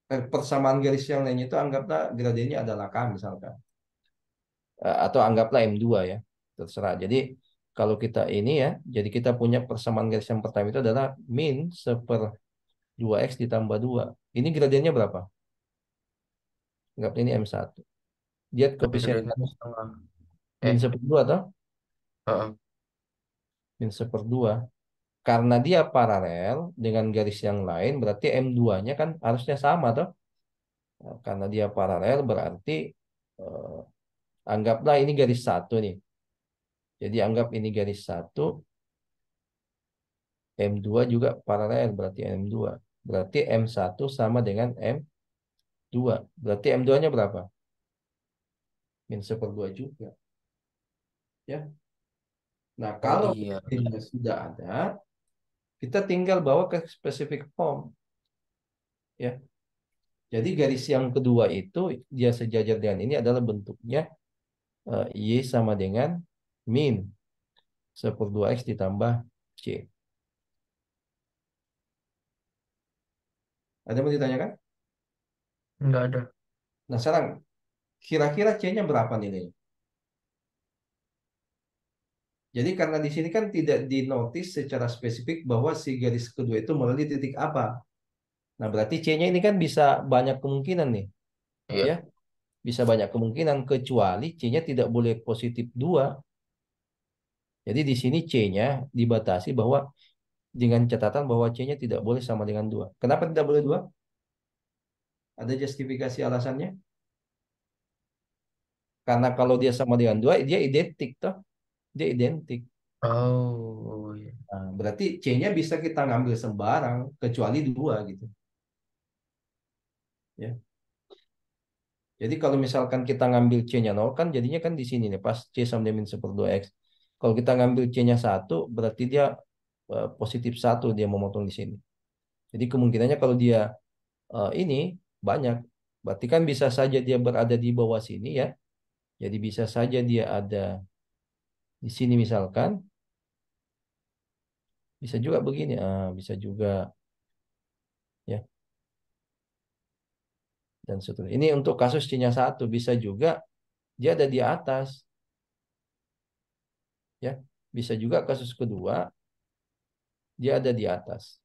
persamaan garis yang lainnya itu anggaplah gradiennya adalah K misalkan. Atau anggaplah M2 ya, terserah. Jadi kalau kita ini ya, jadi kita punya persamaan garis yang pertama itu adalah min 1/2x ditambah 2. Ini gradiennya berapa? Anggap ini M1. Dia koefisien
Gradiennya setengah.
min
Eh,
1/2 atau
heeh.
min 1/2. Karena dia paralel dengan garis yang lain, berarti M2-nya kan harusnya sama toh. Nah, karena dia paralel berarti eh, anggaplah ini garis satu nih. Jadi anggap ini garis satu, M2 juga paralel berarti M2. Berarti M1 sama dengan M2. Berarti M2-nya berapa? Min 1/2 juga. Ya. Nah,
Oh
kalau
iya.
ini sudah ada, kita tinggal bawa ke specific form. Ya. Jadi garis yang kedua itu dia sejajar dengan ini adalah bentuknya Y sama dengan min 1/2x ditambah C. Ada yang mau ditanyakan?
Nggak ada.
Nah, sekarang kira-kira C-nya berapa nilainya? Jadi karena di sini kan tidak dinotis secara spesifik bahwa si garis kedua itu melalui titik apa. Nah, berarti C-nya ini kan bisa banyak kemungkinan nih, ya.
Iya.
Bisa banyak kemungkinan kecuali C-nya tidak boleh positif 2. Jadi di sini C-nya dibatasi bahwa dengan catatan bahwa C-nya tidak boleh sama dengan 2. Kenapa tidak boleh 2? Ada justifikasi alasannya? Karena kalau dia sama dengan 2, dia identik toh. Dia identik.
Oh iya.
Nah, berarti C-nya bisa kita ngambil sembarang kecuali 2 gitu. Ya. Jadi kalau misalkan kita ngambil C-nya 0 kan jadinya kan di sini nih pas C sama dengan min 1/2x. Kalau kita ngambil C-nya 1 berarti dia positif 1 dia memotong di sini. Jadi kemungkinannya kalau dia ini banyak. Berarti kan bisa saja dia berada di bawah sini ya. Jadi bisa saja dia ada di sini misalkan. Bisa juga begini. Bisa juga ya. Dan seterusnya. Ini untuk kasus C-nya 1. Bisa juga dia ada di atas. Ya. Bisa juga kasus kedua dia ada di atas.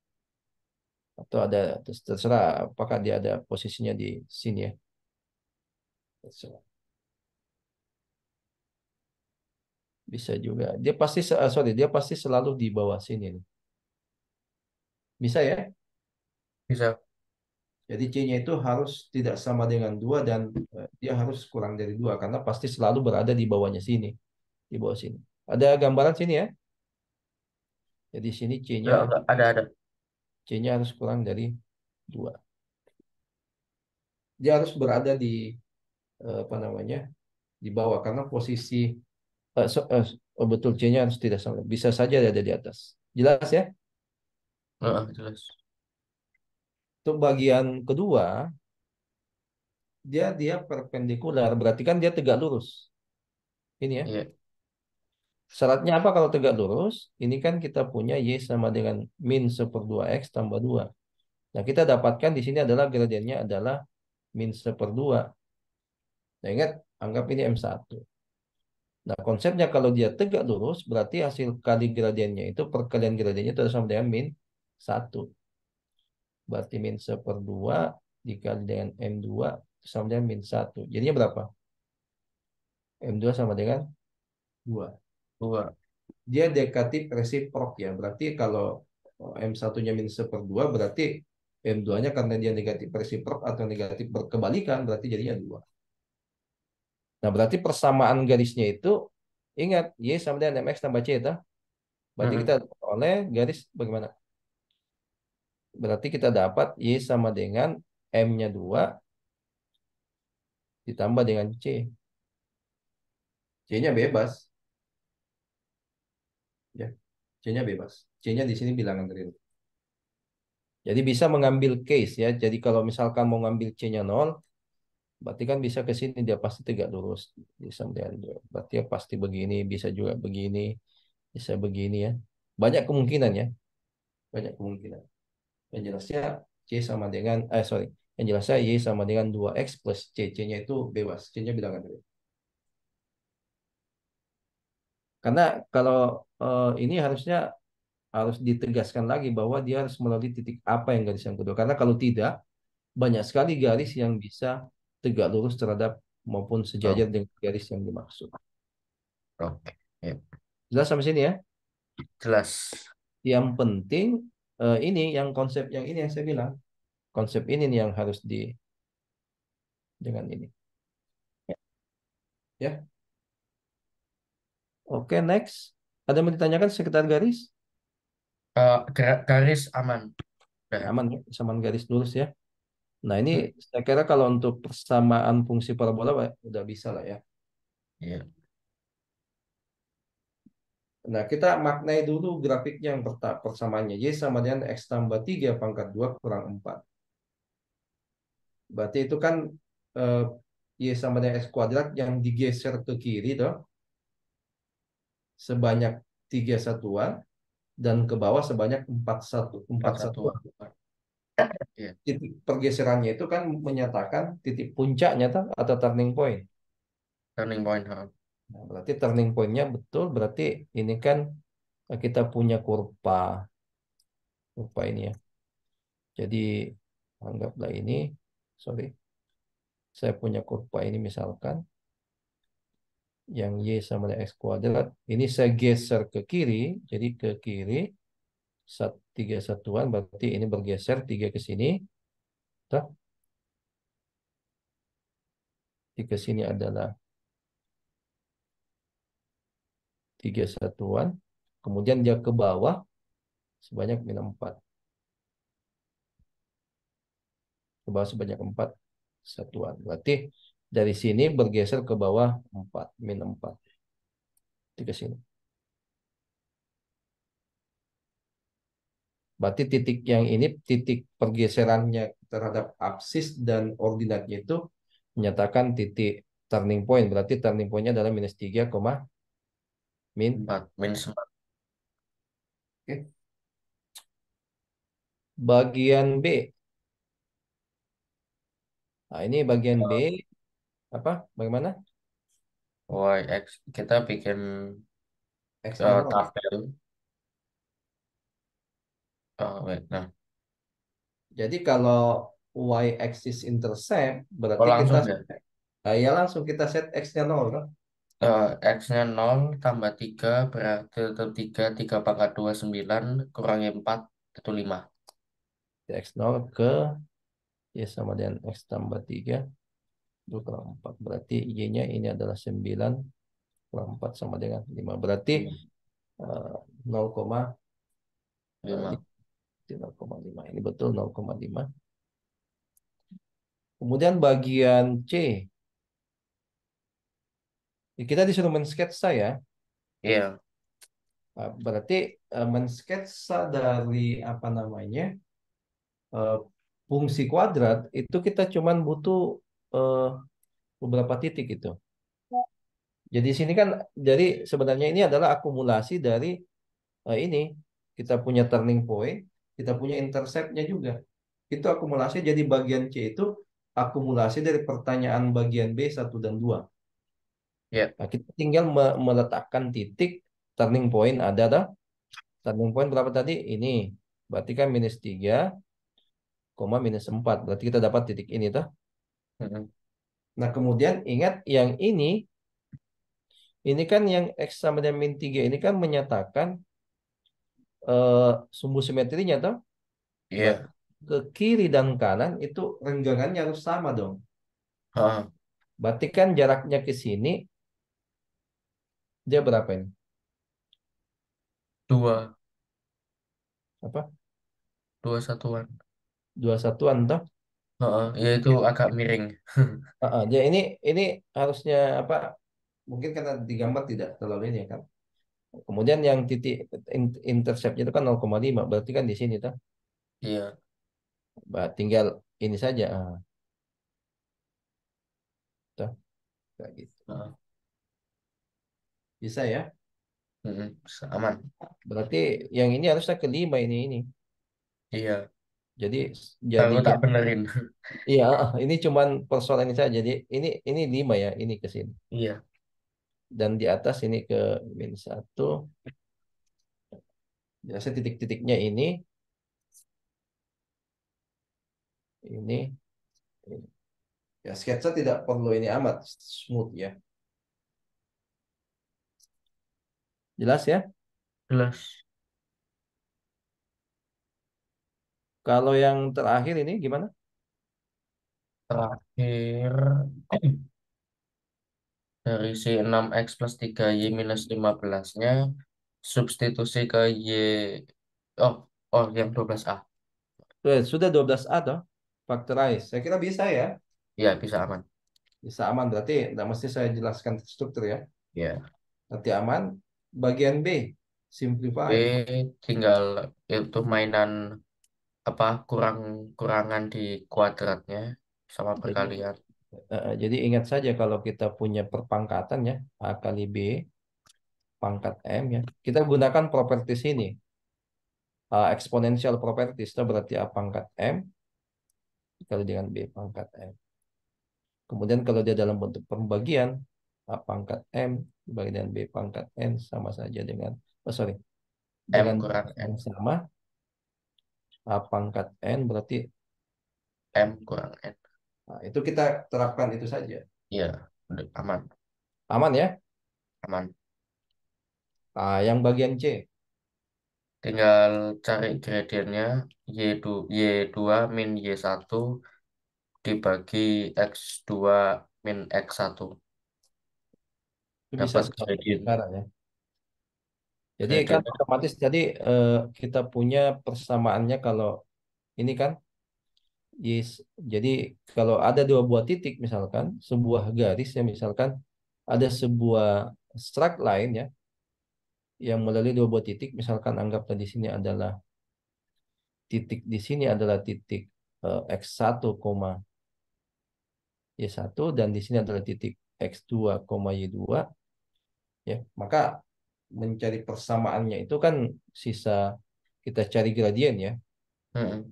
Atau ada terserah apakah dia ada posisinya di sini ya. Terserah. Bisa juga. Dia pasti sorry, dia pasti selalu di bawah sini nih. Bisa ya?
Bisa.
Jadi C-nya itu harus tidak sama dengan 2 dan dia harus kurang dari 2 karena pasti selalu berada di bawahnya sini, di bawah sini. Ada gambaran sini ya. Jadi sini C-nya
Enggak. Ada.
C-nya harus kurang dari 2. Dia harus berada di apa namanya? Di bawah karena posisi oh betul C-nya harus tidak sama. Bisa saja dia ada di atas. Jelas ya?
Heeh, jelas.
Untuk bagian kedua, dia perpendikular, berarti kan dia tegak lurus. Ini ya.
Iya.
Syaratnya apa kalau tegak lurus? Ini kan kita punya Y sama dengan min 1/2x tambah 2. Nah, kita dapatkan di sini adalah gradiennya adalah min 1/2. Nah, ingat, anggap ini M1. Nah, konsepnya kalau dia tegak lurus, berarti hasil kali gradiennya itu, perkalian gradiennya itu sama dengan min 1. Berarti min 1/2 dikali dengan M2 sama dengan min 1. Jadinya berapa? M2 sama dengan 2.
Dua.
Dia negatif resiprok ya. Berarti kalau M1-nya min 1/2 berarti M2-nya karena dia negatif resiprok atau negatif berkebalikan berarti jadinya 2. Nah, berarti persamaan garisnya itu ingat Y sama dengan MX tambah C itu. Berarti kita
Heeh.
oleh garis bagaimana? Berarti kita dapat Y sama dengan M-nya 2 ditambah dengan C. C-nya bebas ya. C-nya bebas. C-nya di sini bilangan real. Jadi bisa mengambil case ya. Jadi kalau misalkan mau ngambil C-nya 0, berarti kan bisa ke sini dia pasti tegak lurus. Bisa dengan dua. Berarti ya pasti begini, bisa juga begini, bisa begini ya. Banyak kemungkinan ya. Banyak kemungkinan. Yang jelasnya C sama dengan sorry. Yang jelasnya Y sama dengan 2X plus C. C-nya itu bebas. C-nya bilangan bebas. Karena kalau ini harusnya harus ditegaskan lagi bahwa dia harus melalui titik apa yang garis yang kedua. Karena kalau tidak, banyak sekali garis yang bisa tegak lurus terhadap maupun
Oh,
sejajar dengan garis yang dimaksud.
oke. Ya,
Jelas sampai sini ya?
jelas.
Yang penting ini yang konsep yang ini yang saya bilang. Konsep ini nih yang harus di dengan ini. Ya. Oke, next. Ada yang mau ditanyakan sekitar garis?
Garis aman. Udah.
Aman ya, samaan garis lurus ya. Nah, ini
Hmm.
saya kira kalau untuk persamaan fungsi parabola Pak, udah bisa lah ya.
Iya.
Nah, kita maknai dulu grafiknya yang persamaannya. Y sama dengan X tambah 3 pangkat 2 kurang 4. Berarti itu kan eh, Y sama dengan X kuadrat yang digeser ke kiri toh, sebanyak 3 satuan dan ke bawah sebanyak 4
Empat
satuan.
satuan. Iya.
Titik pergeserannya itu kan menyatakan titik puncaknya toh, atau turning point.
Turning point. Ha.
Nah, berarti turning point-nya betul, berarti ini kan kita punya kurva ini ya. Jadi anggaplah ini, sorry, saya punya kurva ini misalkan yang Y sama dengan X kuadrat. Ini saya geser ke kiri, jadi ke kiri 3 satuan, berarti ini bergeser 3 ke sini. Toh, ke sini adalah 3 satuan. Kemudian dia ke bawah sebanyak minus 4. Ke bawah sebanyak 4 satuan. Berarti dari sini bergeser ke bawah 4, minus 4. Ke sini. Berarti titik yang ini titik pergeserannya terhadap absis dan ordinatnya itu menyatakan titik turning point. Berarti turning pointnya adalah minus 3, min.
4. Minus 4.
Oke. Bagian B. Nah, ini bagian B apa? Bagaimana?
Y, X. Kita bikin
X-nya 0.
tabel. Wait, nah.
Jadi kalau y-axis intercept
Oh,
berarti kita
langsung ya.
ya langsung kita set x-nya 0 kan?
X-nya 0 tambah 3 berarti tetap 3. 3 pangkat 2 9 kurangi 4 itu 5.
X0 ke y sama dengan x tambah 3 itu kurang 4. Berarti y-nya ini adalah 9 kurang 4 sama dengan 5. Berarti eh, 0,5.
5.
0,5. Ini betul 0,5. Kemudian bagian C. Kita disuruh mensketsa ya.
Iya.
Berarti mensketsa dari apa namanya eh, fungsi kuadrat itu kita cuman butuh eh, beberapa titik itu. Jadi sini kan jadi sebenarnya ini adalah akumulasi dari ini kita punya turning point, kita punya interceptnya juga. Itu akumulasi jadi bagian C itu akumulasi dari pertanyaan bagian B 1 dan 2.
Iya.
Nah, kita tinggal meletakkan titik turning point ada dah. Turning point berapa tadi? Ini. Berarti kan minus 3, minus 4. Berarti kita dapat titik ini tuh.
Mm-mm.
Nah, kemudian ingat yang ini kan yang X sama dengan min 3 ini kan menyatakan eh, sumbu simetrinya tuh. Berarti
Iya.
ke kiri dan kanan itu renggangannya harus sama dong.
Ha,
Berarti kan jaraknya ke sini dia berapa ini?
2.
Apa?
2 satuan.
2 satuan toh?
Ya itu agak miring.
Dia ini harusnya apa? Mungkin karena digambar tidak terlalu ini ya kan. Kemudian yang titik interceptnya itu kan 0,5, berarti kan di sini toh.
Iya.
Tinggal ini saja. Toh, kayak gitu.
Ha,
Bisa ya?
mm-mm. Aman.
Berarti yang ini harusnya kelima ini.
Iya.
Jadi
Aku
jadinya
tak benerin.
iya, ini cuman persoalan ini saja. Jadi ini 5 ya, ini ke sini.
Iya,
Dan di atas ini ke -1. Biasanya titik-titiknya ini. Ya, sketsa tidak perlu ini amat smooth ya. Jelas ya?
jelas.
Kalau yang terakhir ini gimana?
Terakhir dari si 6x plus 3y minus 15-nya substitusi ke y. Oh, oh yang 12a.
Sudah 12A toh? Factorize. Saya kira bisa ya.
Ya, bisa aman.
Bisa aman berarti tidak mesti saya jelaskan struktur ya.
Ya.
Berarti aman. Bagian B,
B
simplify.
tinggal itu mainan apa kurangan di kuadratnya sama
Jadi,
perkalian.
jadi ingat saja kalau kita punya perpangkatan ya, A kali B pangkat M ya. Kita gunakan properties ini. Exponential properties itu berarti A pangkat M dikali dengan B pangkat M. Kemudian kalau dia dalam bentuk pembagian, A pangkat M dibagi dengan B pangkat N sama saja dengan, oh sorry,
M
dengan
kurang
yang
N.
sama, A pangkat N berarti,
M kurang N.
nah, itu kita terapkan itu saja.
Iya, udah aman.
Aman ya?
Aman.
Yang bagian C,
Tinggal cari gradiennya Y2 min Y1 dibagi X2 min X1.
itu bisa
Dapat
seperti
gradien.
sekarang ya. Jadi kan
Gradiennya
otomatis tadi kita punya persamaannya kalau ini kan, yes, jadi kalau ada dua buah titik misalkan, sebuah garis ya misalkan, ada sebuah strike line ya, yang melalui dua buah titik, misalkan anggaplah di sini adalah titik di sini adalah titik X1, Y1 dan di sini adalah titik X2, Y2 ya. Maka mencari persamaannya itu kan sisa kita cari gradien ya.
mm-mm.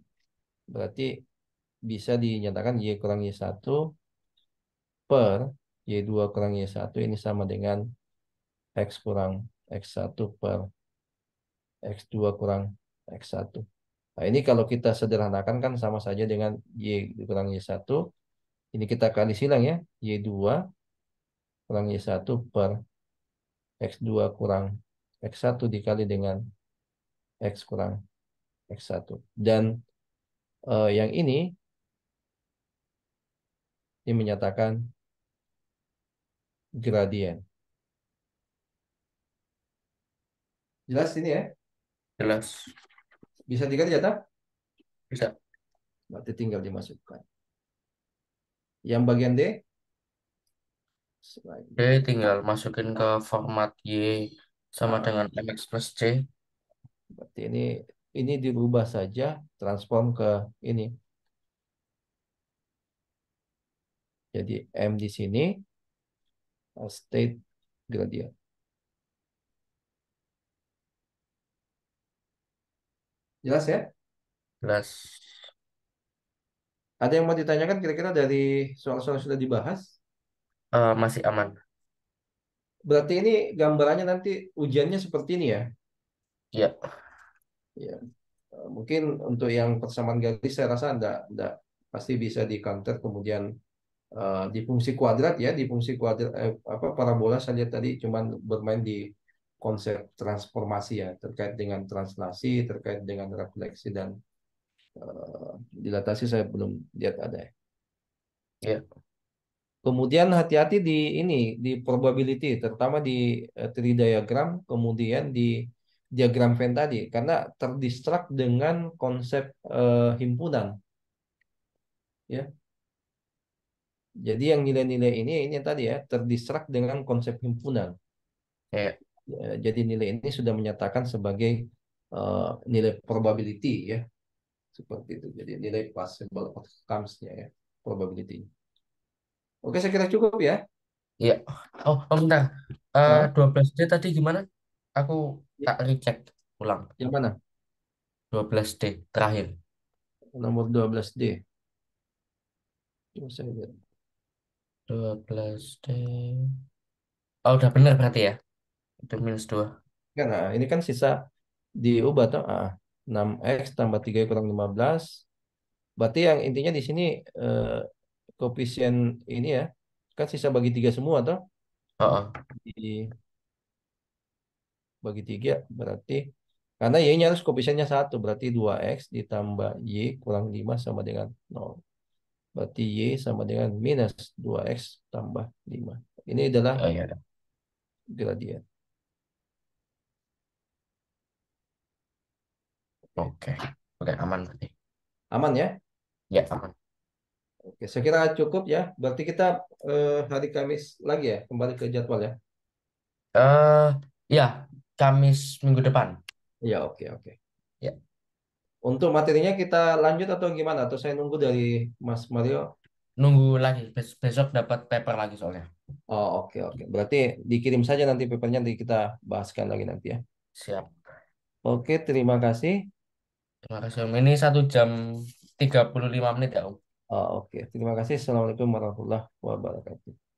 Berarti bisa dinyatakan Y kurang Y1 per Y2 kurang Y1 ini sama dengan X kurang X1 per X2 kurang X1. Nah, ini kalau kita sederhanakan kan sama saja dengan Y kurang Y1. Ini kita kali silang ya. Y2 kurang Y1 per X2 kurang X1 dikali dengan X kurang X1. Dan yang ini menyatakan gradien. Jelas ini ya?
Jelas.
Bisa dikali ya, tak?
Bisa.
Berarti tinggal dimasukkan. Yang bagian D, slide
Oke,
D.
tinggal masukin ke format Y sama
Ah,
dengan MX plus C.
berarti ini dirubah saja, transform ke ini. Jadi M di sini, state gradient. Jelas ya?
Jelas.
Ada yang mau ditanyakan kira-kira dari soal-soal yang sudah dibahas?
Masih aman.
Berarti ini gambarannya nanti ujiannya seperti ini ya?
Ya.
Ya. Mungkin untuk yang persamaan garis saya rasa enggak pasti bisa di counter kemudian di fungsi kuadrat ya, di fungsi kuadrat apa parabola saya lihat tadi cuman bermain di konsep transformasi ya, terkait dengan translasi, terkait dengan refleksi dan dilatasi saya belum lihat ada ya.
Ya.
Kemudian hati-hati di ini di probability, terutama di tree diagram, kemudian di diagram Venn tadi, karena terdistrak dengan konsep himpunan, ya. Jadi yang nilai-nilai ini tadi ya terdistrak dengan konsep himpunan.
Ya.
Jadi nilai ini sudah menyatakan sebagai nilai probability ya, seperti itu. Jadi nilai possible outcomes-nya ya, probability. Oke, saya kira cukup ya.
Ya. Oh, bentar.
Hah?
12D tadi gimana? Aku tak recheck ulang.
Yang mana?
12D terakhir.
Nomor 12D. Coba saya lihat.
12D. Oh, udah bener berarti ya. Itu -2.
Kan, nah, ini kan sisa diubah tuh. 6X tambah 3 kurang 15. Berarti yang intinya di sini eh, koefisien ini ya. Kan sisa bagi 3 semua tuh.
Oh, oh.
Di bagi 3 berarti karena Y-nya harus koefisiennya 1. Berarti 2X ditambah Y kurang 5 sama dengan 0. Berarti Y sama dengan minus 2X tambah 5. Ini adalah
Oh iya.
gradien. Oke.
Oke. Oke, aman berarti.
Aman ya?
Ya, aman.
Oke, saya kira cukup ya. Berarti kita hari Kamis lagi ya, kembali ke jadwal ya.
Eh, ya, Kamis minggu depan.
Iya, oke, oke.
Ya,
Untuk materinya kita lanjut atau gimana? Atau saya nunggu dari Mas Mario?
nunggu lagi. Besok dapat paper lagi soalnya.
Oh, oke, oke. Berarti dikirim saja nanti papernya, nanti kita bahaskan lagi nanti ya.
Siap.
Oke, terima kasih.
Terima kasih Om. Ini 1 jam 35 menit ya Om.
Oh, oke, terima kasih. Assalamualaikum warahmatullahi wabarakatuh.